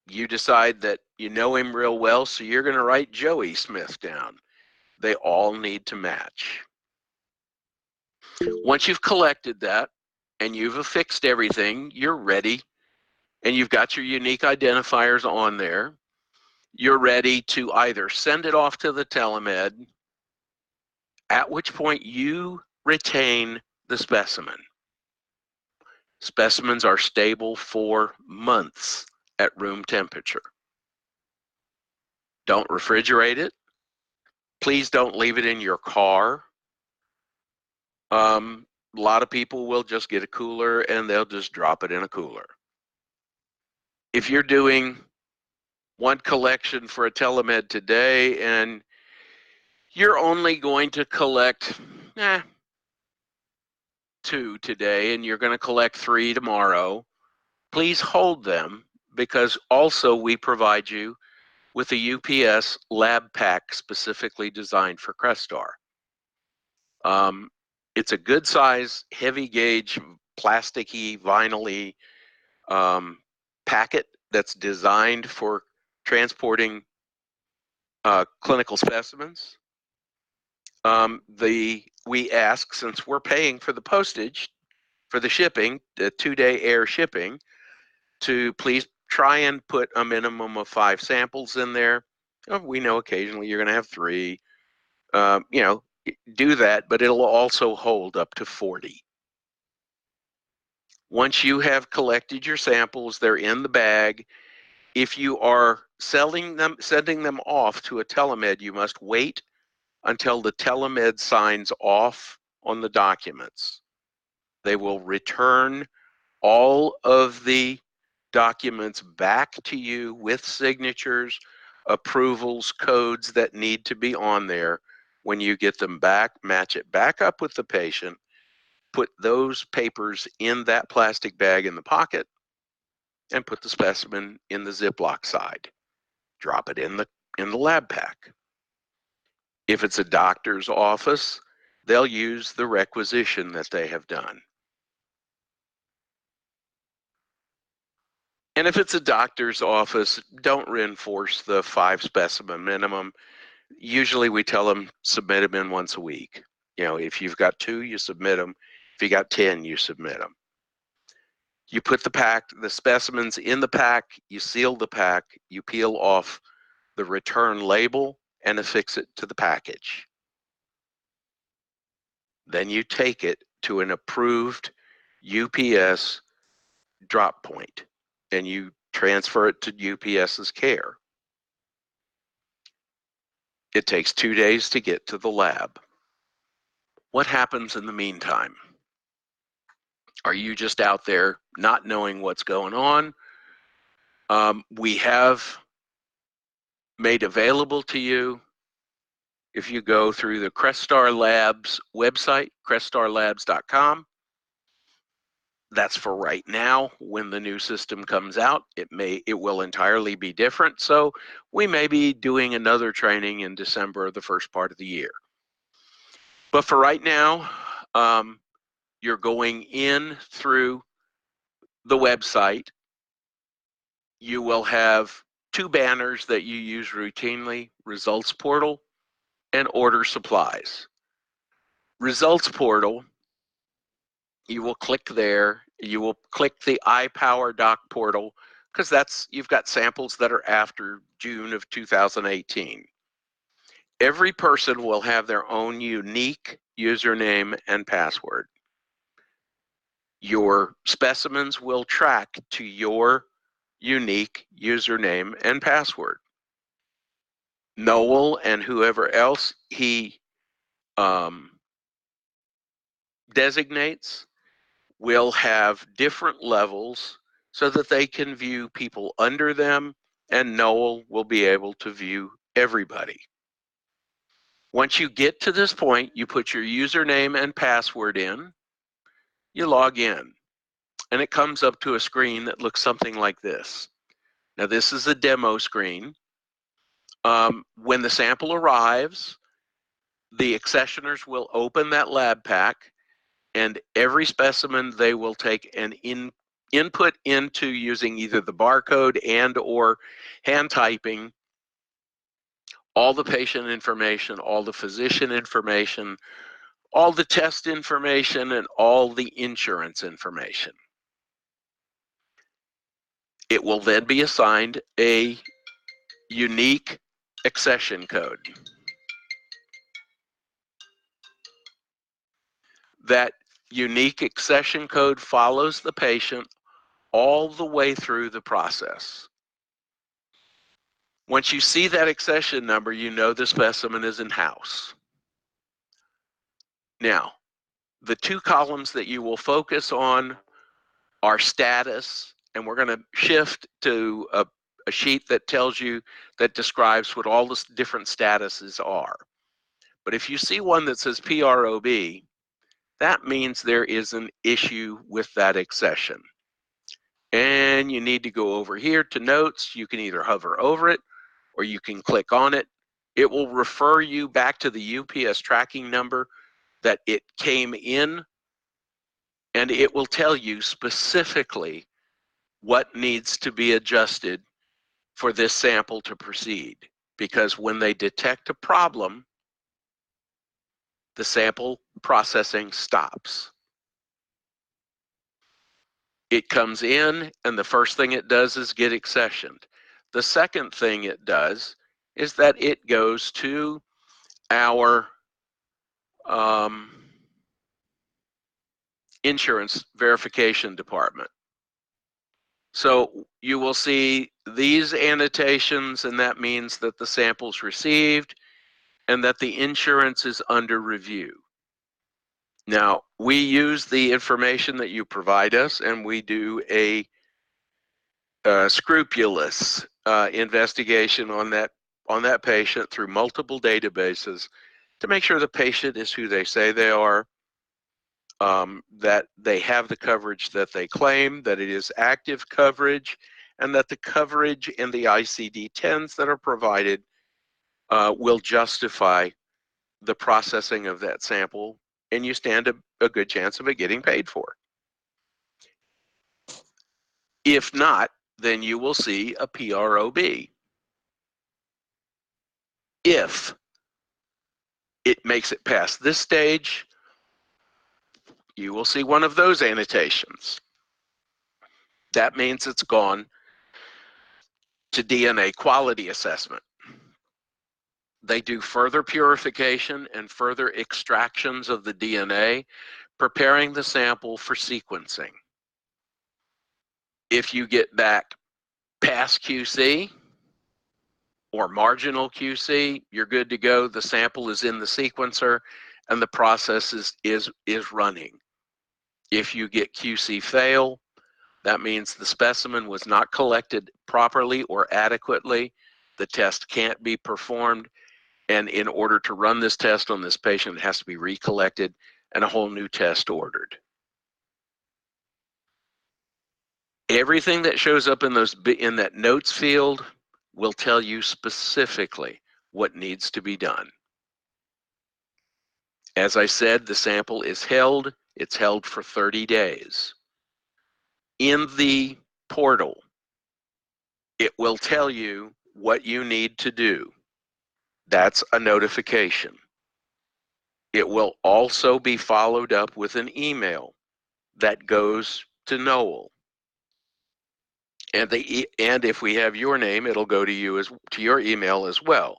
You decide that you know him real well, so you're going to write Joey Smith down. They all need to match. Once you've collected that and you've affixed everything, you're ready, and you've got your unique identifiers on there. You're ready to either send it off to the telemed, at which point you retain the specimen. Specimens are stable for months at room temperature. Don't refrigerate it. Please don't leave it in your car. A lot of people will just get a cooler and they'll just drop it in a cooler. If you're doing one collection for a telemed today and you're only going to collect 2 today and you're going to collect 3 tomorrow, please hold them, because also we provide you with a UPS lab pack specifically designed for Crestar. It's a good size, heavy gauge, plasticky, vinyl-y packet that's designed for transporting clinical specimens. We ask, since we're paying for the postage, for the shipping, the 2-day air shipping, to please try and put a minimum of 5 samples in there. We know occasionally you're going to have 3. Do that, but it'll also hold up to 40. Once you have collected your samples, they're in the bag. If you are sending them off to a telemed, you must wait until the telemed signs off on the documents. They will return all of the documents back to you with signatures, approvals, codes that need to be on there. When you get them back, match it back up with the patient, put those papers in that plastic bag in the pocket, and put the specimen in the Ziploc side. Drop it in the lab pack. If it's a doctor's office, they'll use the requisition that they have done. And if it's a doctor's office, don't reinforce the 5 specimen minimum. Usually we tell them submit them in once a week. If you've got 2, you submit them. If you got 10, you submit them. You put the specimens in the pack, you seal the pack, you peel off the return label and affix it to the package. Then you take it to an approved UPS drop point and you transfer it to UPS's care. It takes 2 days to get to the lab. What happens in the meantime? Are you just out there not knowing what's going on? We have made available to you, if you go through the Crestar Labs website, crestarlabs.com. That's for right now. When the new system comes out, it will entirely be different. So we may be doing another training in December of the first part of the year. But for right now, you're going in through the website. You will have 2 banners that you use routinely: Results Portal and Order Supplies. Results Portal, you will click there. You will click the iPower Doc portal because you've got samples that are after June of 2018. Every person will have their own unique username and password. Your specimens will track to your unique username and password. Noel and whoever else he designates will have different levels so that they can view people under them, and Noel will be able to view everybody. Once you get to this point, you put your username and password in, you log in, and it comes up to a screen that looks something like this. Now, this is a demo screen. When the sample arrives, the accessioners will open that lab pack, and every specimen they will take an input into using either the barcode and or hand typing all the patient information, all the physician information, all the test information, and all the insurance information. It will then be assigned a unique accession code. That unique accession code follows the patient all the way through the process. Once you see that accession number, you know the specimen is in-house. Now, the 2 columns that you will focus on are status, and we're going to shift to a sheet that describes what all the different statuses are. But if you see one that says PROB, that means there is an issue with that accession. And you need to go over here to notes. You can either hover over it or you can click on it. It will refer you back to the UPS tracking number that it came in, and it will tell you specifically what needs to be adjusted for this sample to proceed. Because when they detect a problem, the sample processing stops. It comes in, and the first thing it does is get accessioned. The second thing it does is that it goes to our insurance verification department. So you will see these annotations, and that means that the sample's received and that the insurance is under review. Now, we use the information that you provide us, and we do a scrupulous investigation on that patient through multiple databases to make sure the patient is who they say they are, that they have the coverage that they claim, that it is active coverage, and that the coverage and the ICD-10s that are provided will justify the processing of that sample, and you stand a good chance of it getting paid for. If not, then you will see a PROB. If it makes it past this stage, you will see one of those annotations. That means it's gone to DNA quality assessment. They do further purification and further extractions of the DNA, preparing the sample for sequencing. If you get back past QC or marginal QC, you're good to go. The sample is in the sequencer and the process is running. If you get QC fail, that means the specimen was not collected properly or adequately. The test can't be performed. And in order to run this test on this patient, it has to be recollected and a whole new test ordered. Everything that shows up in that notes field will tell you specifically what needs to be done. As I said, the sample is held. It's held for 30 days. In the portal, it will tell you what you need to do. That's a notification. It will also be followed up with an email that goes to Noel. And if we have your name, it'll go to you to your email as well.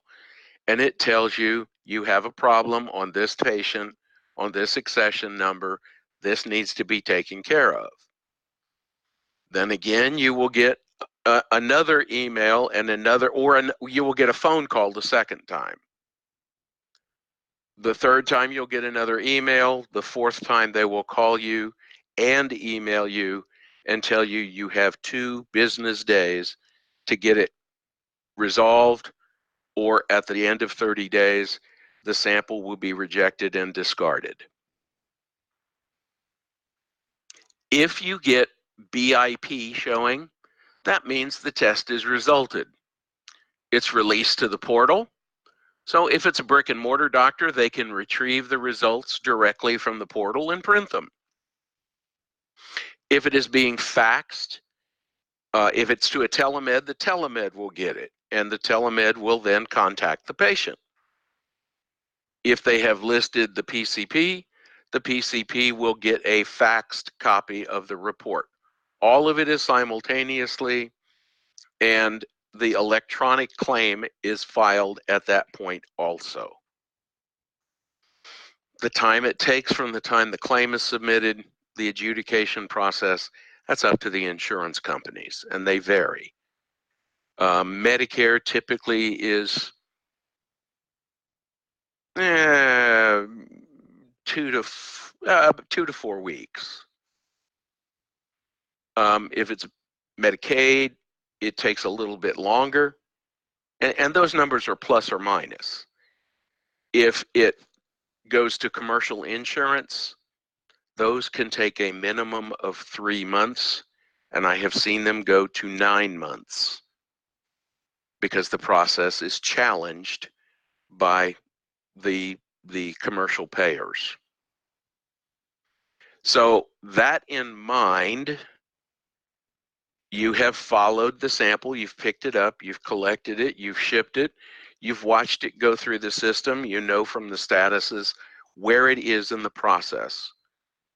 And it tells you you have a problem on this patient, on this accession number. This needs to be taken care of. Then again, you will get another email and you will get a phone call the second time. The third time you'll get another email. The fourth time they will call you and email you and tell you you have 2 business days to get it resolved, or at the end of 30 days, the sample will be rejected and discarded. If you get BIP showing, that means the test is resulted. It's released to the portal. So if it's a brick and mortar doctor, they can retrieve the results directly from the portal and print them. If it is being faxed, if it's to a telemed, the telemed will get it, and the telemed will then contact the patient. If they have listed the PCP will get a faxed copy of the report. All of it is simultaneously, and the electronic claim is filed at that point also. The time it takes from the time the claim is submitted, the adjudication process, that's up to the insurance companies, and they vary. Medicare typically is 2 to 4 weeks. If it's Medicaid, it takes a little bit longer, and those numbers are plus or minus. If it goes to commercial insurance, those can take a minimum of 3 months, and I have seen them go to 9 months because the process is challenged by the commercial payers. So that in mind, you have followed the sample, you've picked it up, you've collected it, you've shipped it, you've watched it go through the system, you know from the statuses where it is in the process.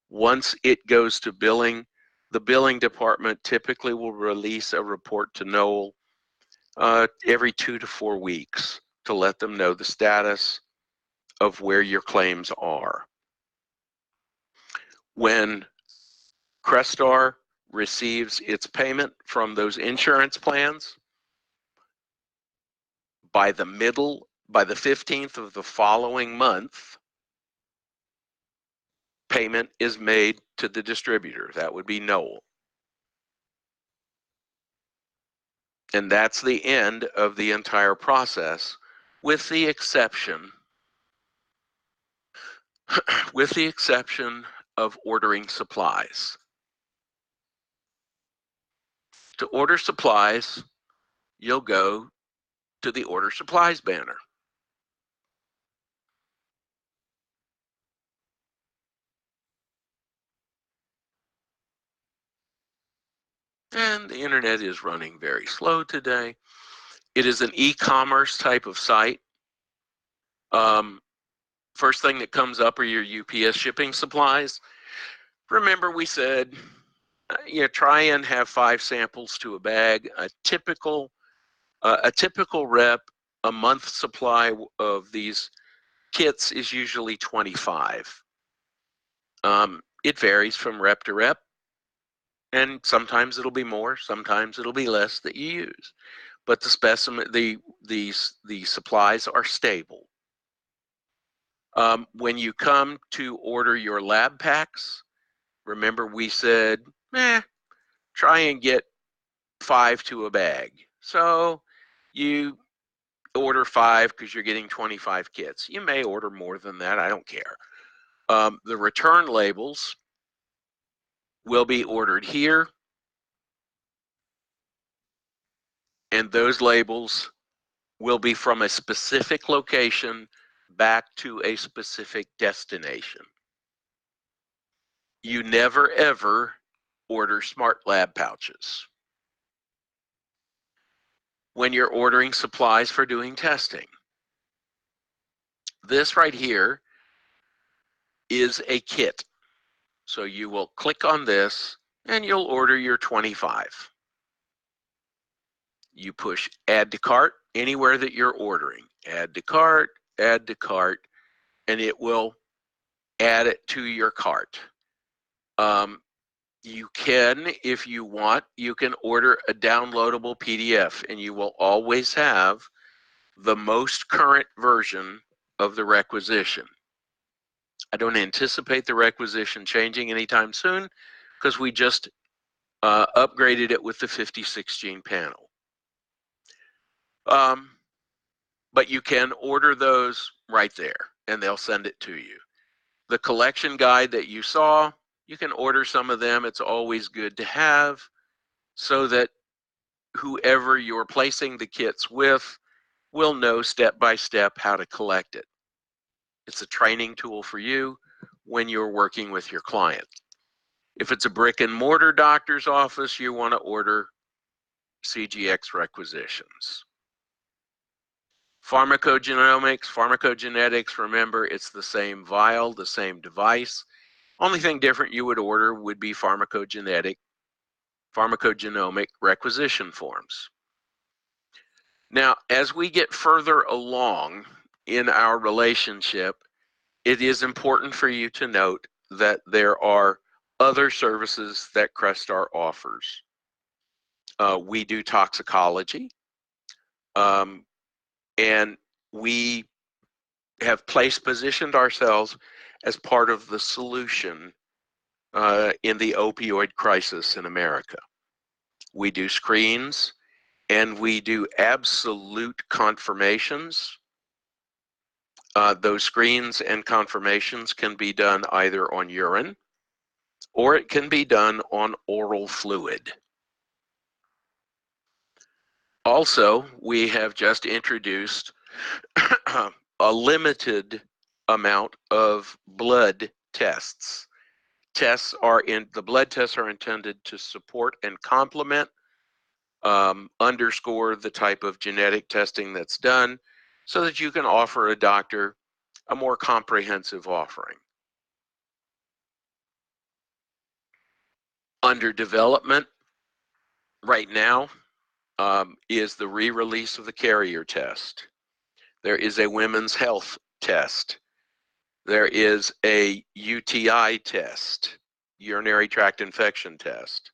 Once it goes to billing, the billing department typically will release a report to Noel every 2 to 4 weeks to let them know the status of where your claims are. When Crestar receives its payment from those insurance plans, by the 15th of the following month, payment is made to the distributor. That would be Noel. And that's the end of the entire process, with the exception of ordering supplies. To order supplies, you'll go to the Order Supplies banner. And the internet is running very slow today. It is an e-commerce type of site. First thing that comes up are your UPS shipping supplies. Remember, we said try and have 5 samples to a bag. A typical rep, a month supply of these kits is usually 25. It varies from rep to rep, and sometimes it'll be more, sometimes it'll be less that you use. But the specimen, the supplies are stable. When you come to order your lab packs, remember we said, try and get 5 to a bag. So you order 5 because you're getting 25 kits. You may order more than that, I don't care. The return labels will be ordered here, and those labels will be from a specific location back to a specific destination. You never ever order smart lab pouches when you're ordering supplies for doing testing. This right here is a kit. So you will click on this and you'll order your 25. You push add to cart anywhere that you're ordering. Add to cart, and it will add it to your cart. You can, if you want, you can order a downloadable PDF, and you will always have the most current version of the requisition. I don't anticipate the requisition changing anytime soon because we just upgraded it with the 56 gene panel. But you can order those right there, and they'll send it to you. The collection guide that you saw, you can order some of them. It's always good to have so that whoever you're placing the kits with will know step by step how to collect it. It's a training tool for you when you're working with your client. If it's a brick and mortar doctor's office, you want to order CGX requisitions. Pharmacogenomics, pharmacogenetics, remember it's the same vial, the same device. Only thing different you would order would be pharmacogenomic requisition forms. Now, as we get further along in our relationship, it is important for you to note that there are other services that Crestar offers. We do toxicology, and we have positioned ourselves as part of the solution in the opioid crisis in America. We do screens, and we do absolute confirmations. Those screens and confirmations can be done either on urine or it can be done on oral fluid. Also, we have just introduced a limited amount of blood tests. The blood tests are intended to support and complement, underscore the type of genetic testing that's done so that you can offer a doctor a more comprehensive offering. Under development right now is the re-release of the carrier test. There is a women's health test. There is a UTI test, urinary tract infection test.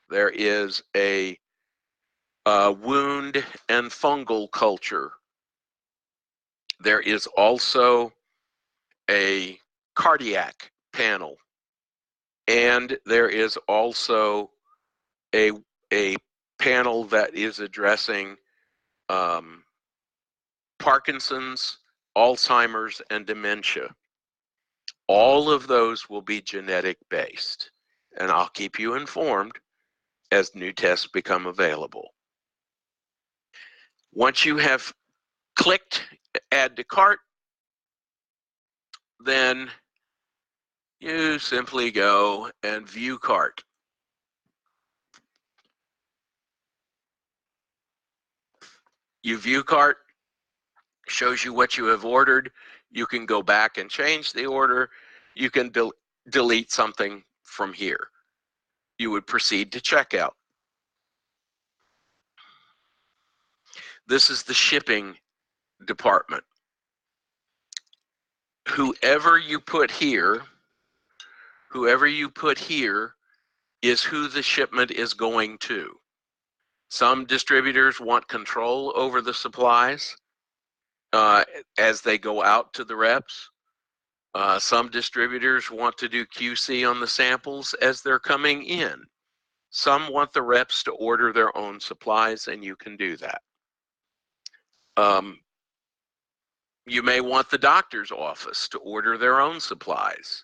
There is a wound and fungal culture. There is also a cardiac panel. And there is also a panel that is addressing Parkinson's, Alzheimer's, and dementia. All of those will be genetic based, and I'll keep you informed as new tests become available. Once you have clicked add to cart, then you simply go and view cart. You view cart, shows you what you have ordered. You can go back and change the order. You can delete something from here. you would proceed to checkout. This is the shipping department. Whoever you put here is who the shipment is going to. Some distributors want control over the supplies as they go out to the reps. Some distributors want to do QC on the samples as they're coming in. Some want the reps to order their own supplies, and you can do that. You may want the doctor's office to order their own supplies.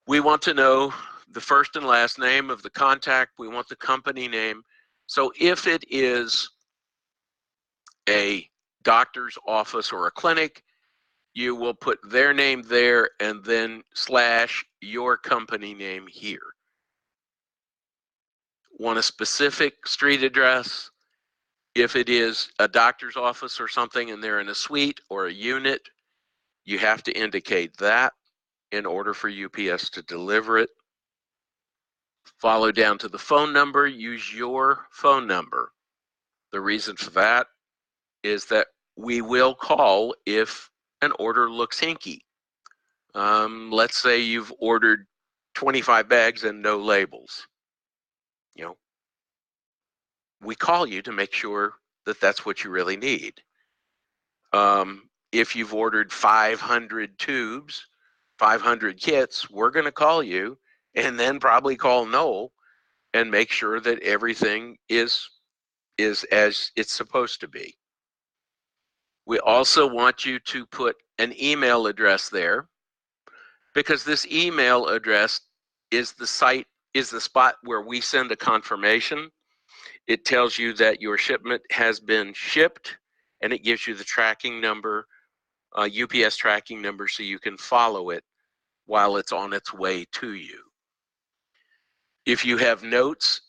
We want to know the first and last name of the contact. We want the company name. So if it is a doctor's office or a clinic, you will put their name there and then / your company name here. Want a specific street address? If it is a doctor's office or something and they're in a suite or a unit, you have to indicate that in order for UPS to deliver it. Follow down to the phone number, use your phone number. The reason for that is that we will call if an order looks hinky. Let's say you've ordered 25 bags and no labels. We call you to make sure that that's what you really need. If you've ordered 500 tubes, 500 kits, we're going to call you and then probably call Noel and make sure that everything is as it's supposed to be. We also want you to put an email address there, because this email address is the spot where we send a confirmation. It tells you that your shipment has been shipped, and it gives you the tracking number, UPS tracking number, so you can follow it while it's on its way to you. If you have notes,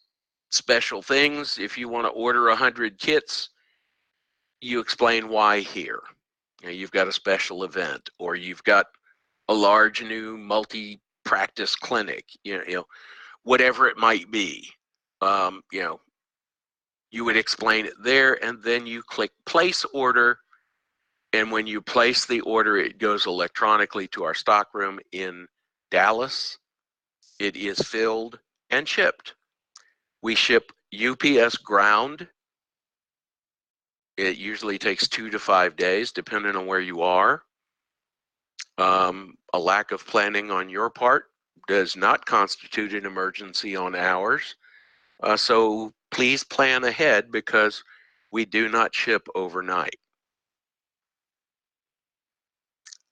special things, if you want to order 100 kits, you explain why here. You've got a special event, or you've got a large new multi-practice clinic, whatever it might be. You would explain it there, and then you click place order. And when you place the order, it goes electronically to our stockroom in Dallas. It is filled and shipped. We ship UPS ground. It usually takes 2 to 5 days, depending on where you are. A lack of planning on your part does not constitute an emergency on ours. So please plan ahead, because we do not ship overnight.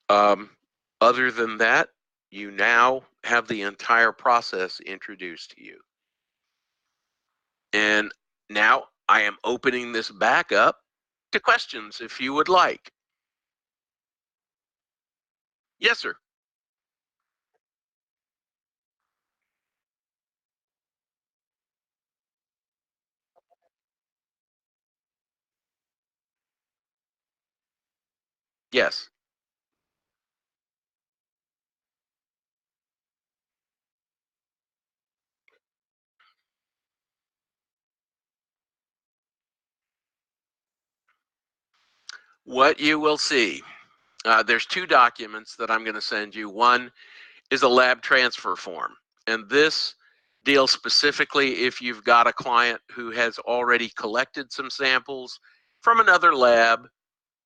Other than that, you now have the entire process introduced to you. And now I am opening this back up to questions if you would like. Yes, sir. Yes. What you will see, there's 2 documents that I'm going to send you. One is a lab transfer form, and this deals specifically if you've got a client who has already collected some samples from another lab.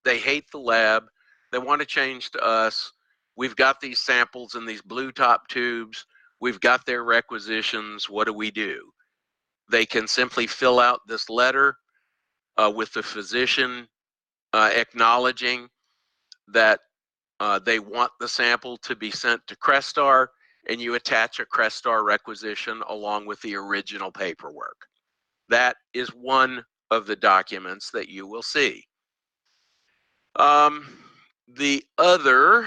They hate the lab. They want to change to us. We've got these samples in these blue top tubes. We've got their requisitions. What do we do? They can simply fill out this letter with the physician acknowledging that they want the sample to be sent to Crestar, and you attach a Crestar requisition along with the original paperwork. That is one of the documents that you will see. The other,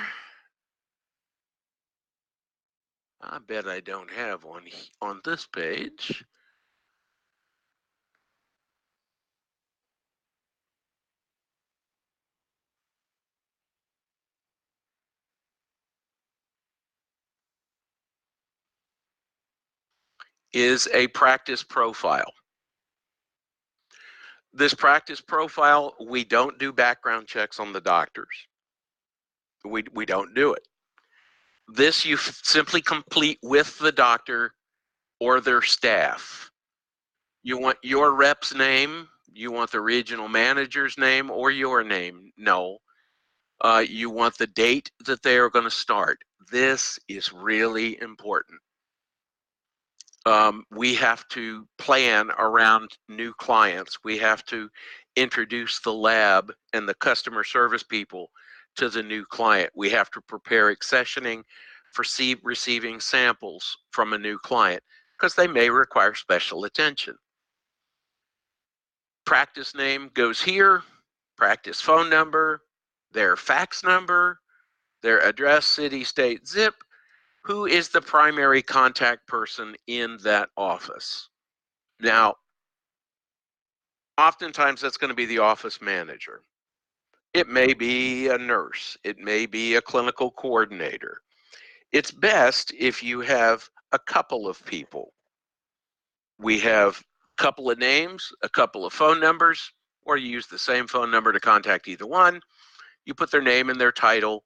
I bet I don't have one on this page. is a practice profile. This practice profile, we don't do background checks on the doctors. We don't do it. This you simply complete with the doctor or their staff. You want your rep's name, you want the regional manager's name, or your name? No. You want the date that they are going to start. This is really important. We have to plan around new clients. We have to introduce the lab and the customer service people to the new client. We have to prepare accessioning for receiving samples from a new client because they may require special attention. Practice name goes here, practice phone number, their fax number, their address, city, state, zip, who is the primary contact person in that office. Now, oftentimes that's going to be the office manager. It may be a nurse. It may be a clinical coordinator. It's best if you have a couple of people. We have a couple of names, a couple of phone numbers, or you use the same phone number to contact either one. You put their name and their title,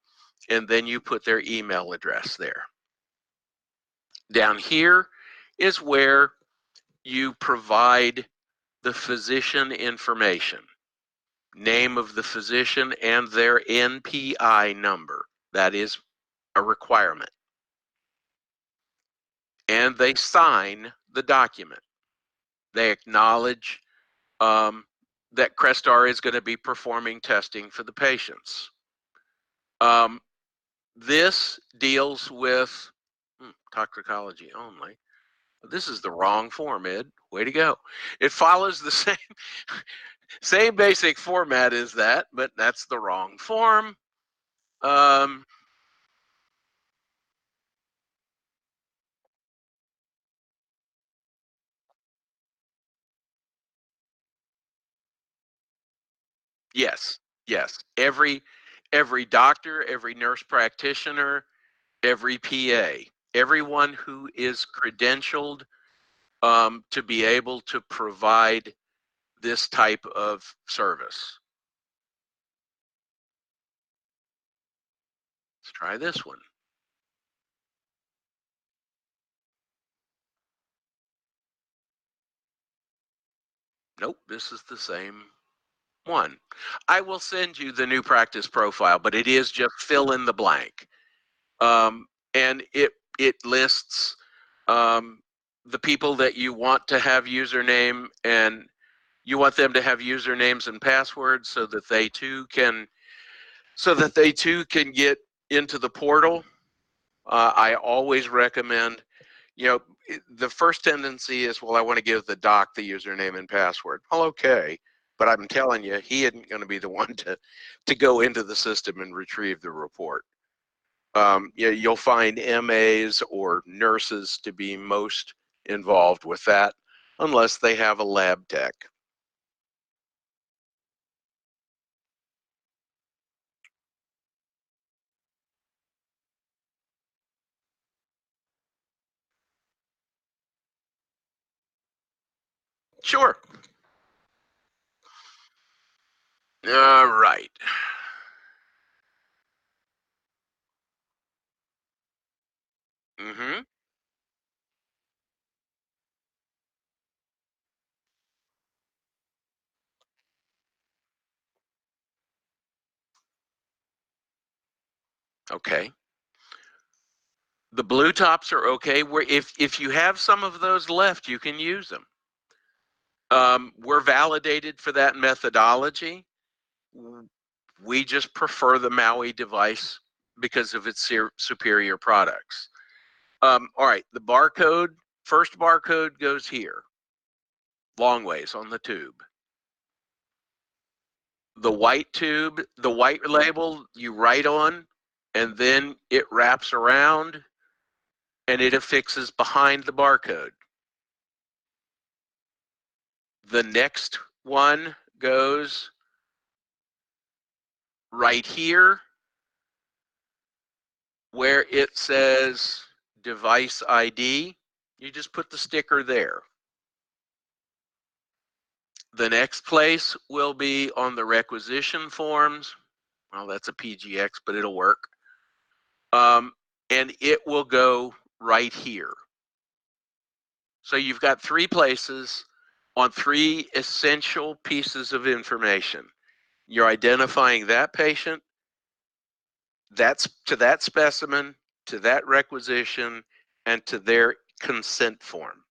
and then you put their email address there. Down here is where you provide the physician information, name of the physician and their NPI number. That is a requirement. And they sign the document. They acknowledge that Crestar is going to be performing testing for the patients. This deals with toxicology only. This is the wrong form, Ed. Way to go. It follows the same basic format as that, but that's the wrong form. Yes, yes. Every doctor, every nurse practitioner, every PA, everyone who is credentialed to be able to provide this type of service. Let's try this one. Nope, this is the same one. I will send you the new practice profile, but it is just fill in the blank. And it lists the people that you want to have username, and you want them to have usernames and passwords so that they too can get into the portal. I always recommend, the first tendency is, well, I want to give the doc the username and password. Well, okay, but I'm telling you, he isn't going to be the one to go into the system and retrieve the report. You'll find MAs or nurses to be most involved with that, unless they have a lab tech. Sure. All right. Mm-hmm. Okay. The blue tops are okay. Where if you have some of those left, you can use them. We're validated for that methodology. We just prefer the Maui device because of its superior products. All right, the barcode, first barcode goes here, long ways on the tube. The white tube, the white label, you write on, and then it wraps around and it affixes behind the barcode. The next one goes right here where it says device ID. You just put the sticker there. The next place will be on the requisition forms. Well, that's a PGX, but it'll work. And it will go right here. So you've got 3 places on 3 essential pieces of information. You're identifying that patient, that's to that specimen, to that requisition, and to their consent form.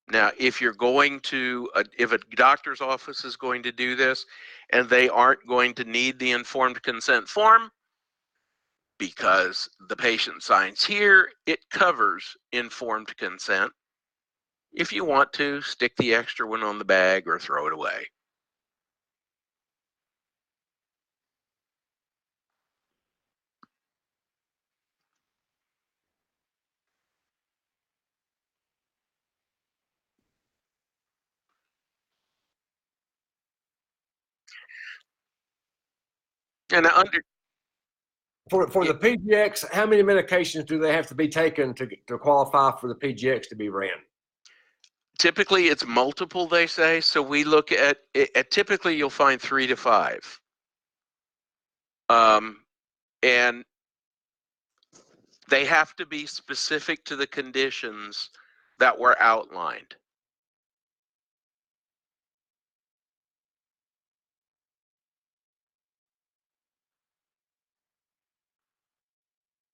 Now, if you're going to, if a doctor's office is going to do this and they aren't going to need the informed consent form because the patient signs here, it covers informed consent. If you want to, stick the extra one on the bag or throw it away. And For the PGX, how many medications do they have to be taken to qualify for the PGX to be ran? typically it's multiple, they say. So we look at typically you'll find 3 to 5. And they have to be specific to the conditions that were outlined.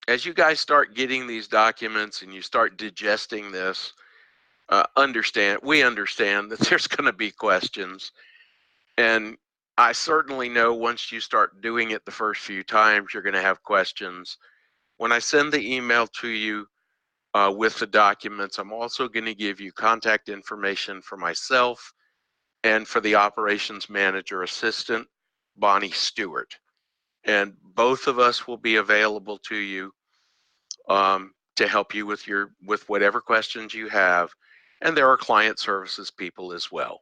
As you guys start getting these documents and you start digesting this, we understand that there's going to be questions. And I certainly know once you start doing it the first few times, you're going to have questions. When I send the email to you with the documents, I'm also going to give you contact information for myself and for the operations manager assistant, Bonnie Stewart. And both of us will be available to you to help you with whatever questions you have. And there are client services people as well.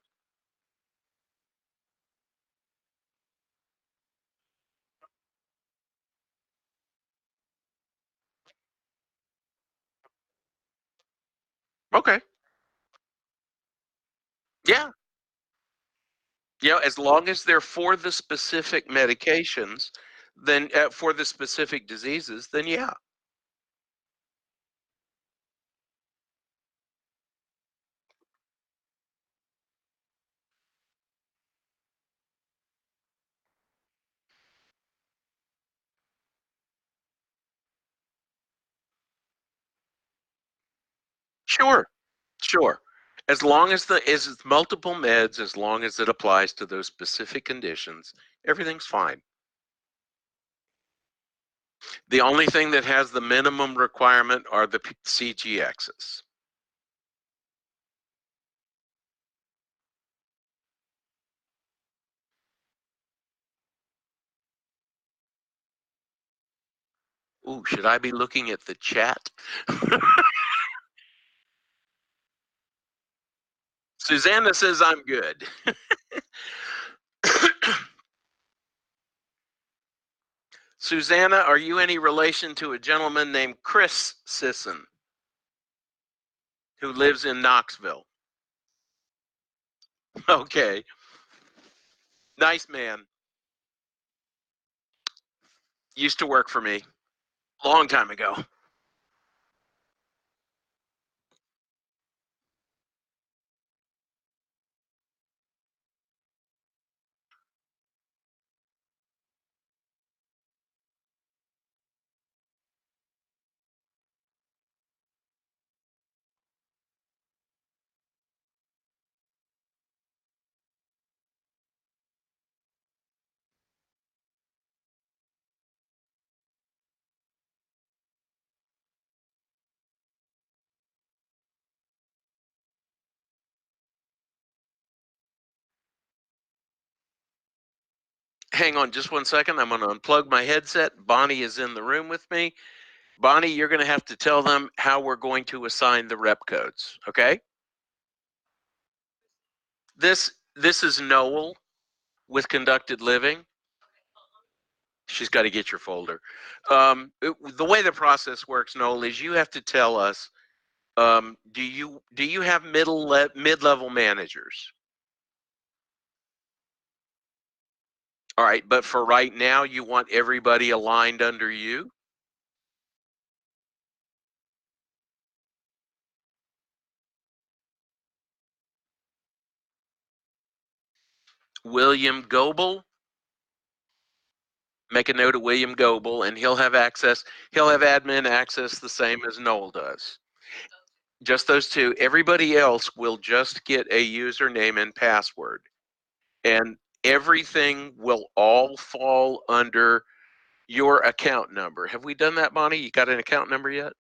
Okay. Yeah. As long as they're for the specific medications, then for the specific diseases, then yeah. Sure. Sure. As long as it's multiple meds, as long as it applies to those specific conditions, everything's fine. The only thing that has the minimum requirement are the CGXs. Ooh, should I be looking at the chat? Susanna says I'm good. Susanna, are you any relation to a gentleman named Chris Sisson who lives in Knoxville? Okay. Nice man. Used to work for me. Long time ago. Hang on just one second. I'm going to unplug my headset. Bonnie is in the room with me. Bonnie, you're going to have to tell them how we're going to assign the rep codes, okay? This is Noel with Conducted Living. She's got to get your folder. The way the process works, Noel, is you have to tell us Do you have mid-level managers? All right, but for right now, you want everybody aligned under you? William Goebel, make a note of William Goebel, and he'll have access. He'll have admin access the same as Noel does. Just those two. Everybody else will just get a username and password. And everything will all fall under your account number. Have we done that, Bonnie? You got an account number yet?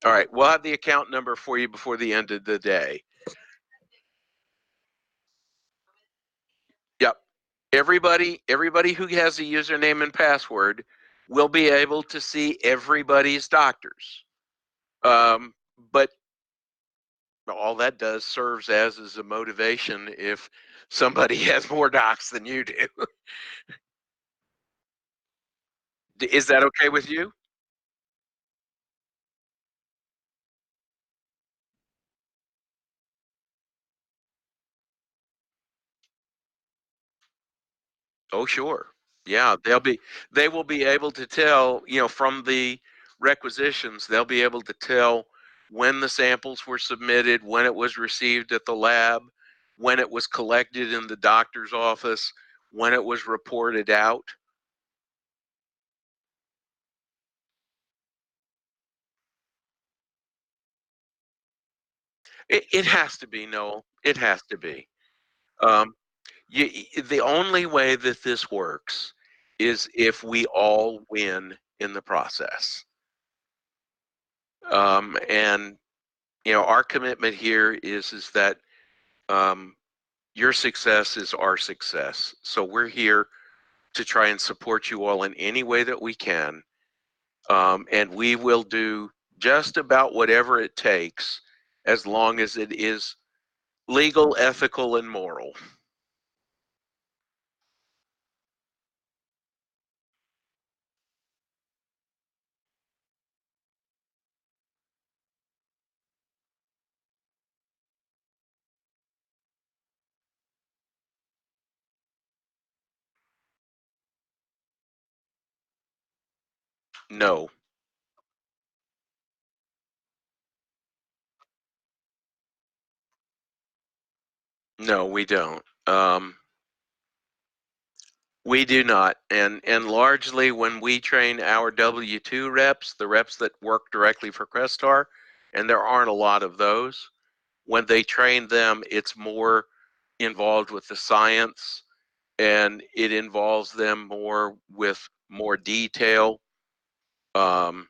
All right, we'll have the account number for you before the end of the day. Yep. Everybody who has a username and password will be able to see everybody's doctors. But all that does serves as a motivation if somebody has more docs than you do. Is that okay with you? Oh, sure. Yeah, they will be able to tell, from the requisitions, they'll be able to tell when the samples were submitted, when it was received at the lab, when it was collected in the doctor's office, when it was reported out. It has to be, Noel. It has to be. Um, the only way that this works is if we all win in the process. And our commitment here is that your success is our success. So we're here to try and support you all in any way that we can, and we will do just about whatever it takes, as long as it is legal, ethical, and moral. No, no, we don't. We do not, and largely when we train our W-2 reps, the reps that work directly for Crestar, and there aren't a lot of those. When they train them, it's more involved with the science, and it involves them more with more detail. Um,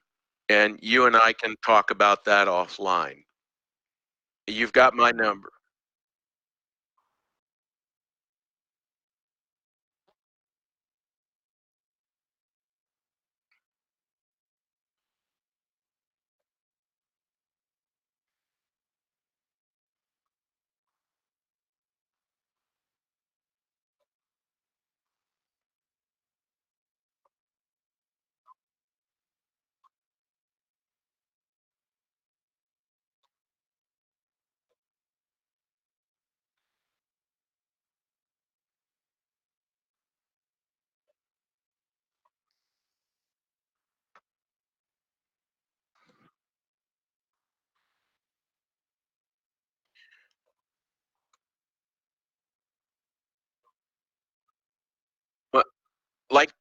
and you and I can talk about that offline. You've got my number. But like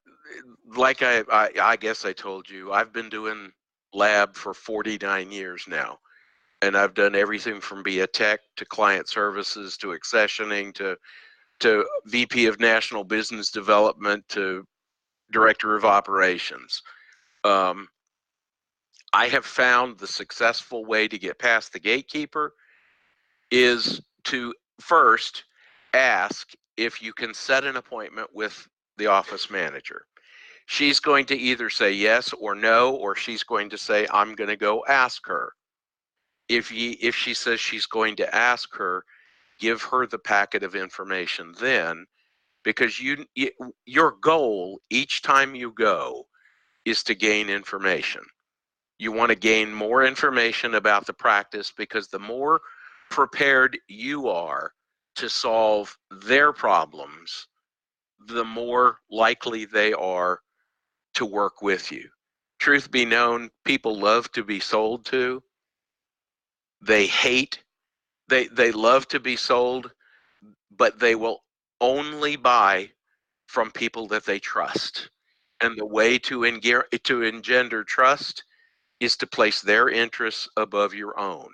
I guess I told you, I've been doing lab for 49 years now, and I've done everything from be a tech to client services to accessioning to VP of National Business Development to Director of Operations. Um, I have found the successful way to get past the gatekeeper is to first ask if you can set an appointment with the office manager. She's going to either say yes or no, or she's going to say, I'm going to go ask her. If she says she's going to ask her, give her the packet of information then, because your goal each time you go is to gain information. You want to gain more information about the practice, because the more prepared you are to solve their problems, the more likely they are to work with you. Truth be known, people love to be sold to. They hate, they love to be sold, but they will only buy from people that they trust. And the way to engender trust is to place their interests above your own.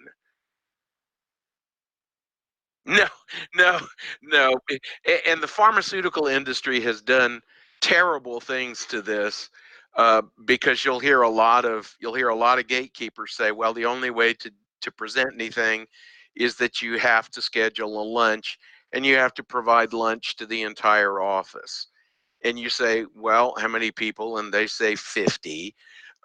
No, no, no. And the pharmaceutical industry has done terrible things to this, because you'll hear a lot of gatekeepers say, well, the only way to present anything is that you have to schedule a lunch, and you have to provide lunch to the entire office. And you say, well, how many people? And they say 50.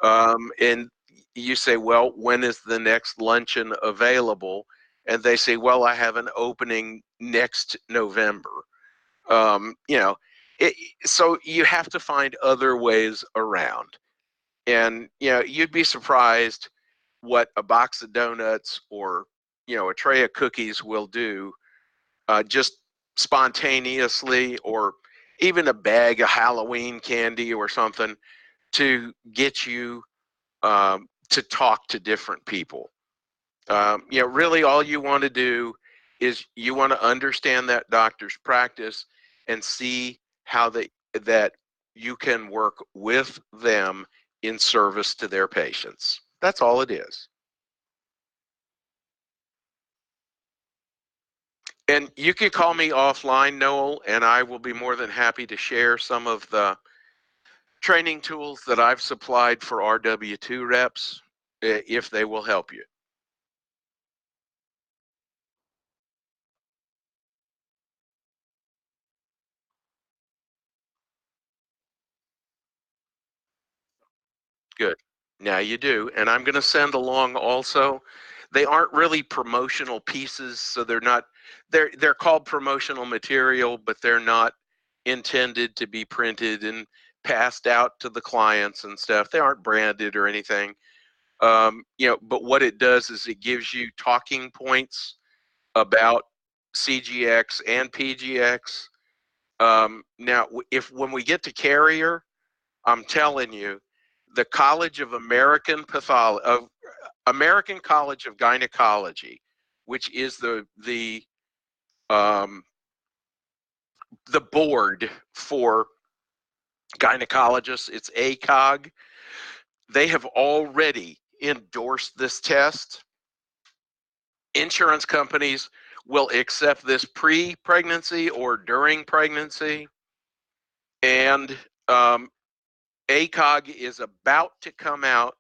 And you say, well, when is the next luncheon available? And they say, well, I have an opening next November. You know, it, so you have to find other ways around. And, you know, you'd be surprised what a box of donuts or, you know, a tray of cookies will do, just spontaneously, or even a bag of Halloween candy or something, to get you to talk to different people. You know, really all you want to do is you want to understand that doctor's practice and see how that you can work with them in service to their patients. That's all it is. And you can call me offline, Noel, and I will be more than happy to share some of the training tools that I've supplied for our W-2 reps, if they will help you. Good. Now you do. And I'm going to send along also. They aren't really promotional pieces, so they're called promotional material, but they're not intended to be printed and passed out to the clients and stuff. They aren't branded or anything. You know, but what it does is it gives you talking points about CGX and PGX. Now, if when we get to carrier, I'm telling you, the College of American College of Gynecology, which is um, the board for gynecologists, it's ACOG. They have already endorsed this test. Insurance companies will accept this pre-pregnancy or during pregnancy, and ACOG is about to come out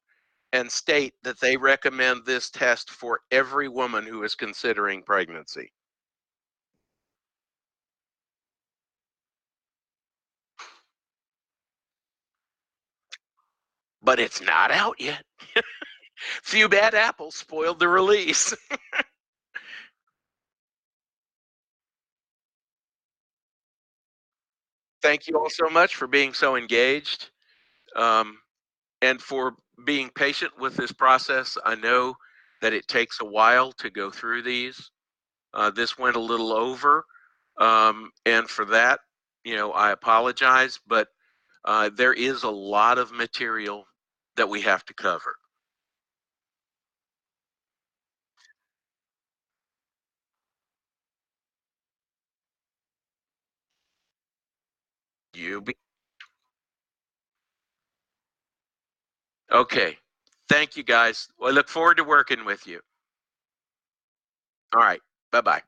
and state that they recommend this test for every woman who is considering pregnancy. But it's not out yet. Few bad apples spoiled the release. Thank you all so much for being so engaged, um, and for being patient with this process. I know that it takes a while to go through these. This went a little over, and for that, you know, I apologize, but there is a lot of material that we have to cover. You be okay. Thank you, guys. Well, I look forward to working with you. All right. Bye bye.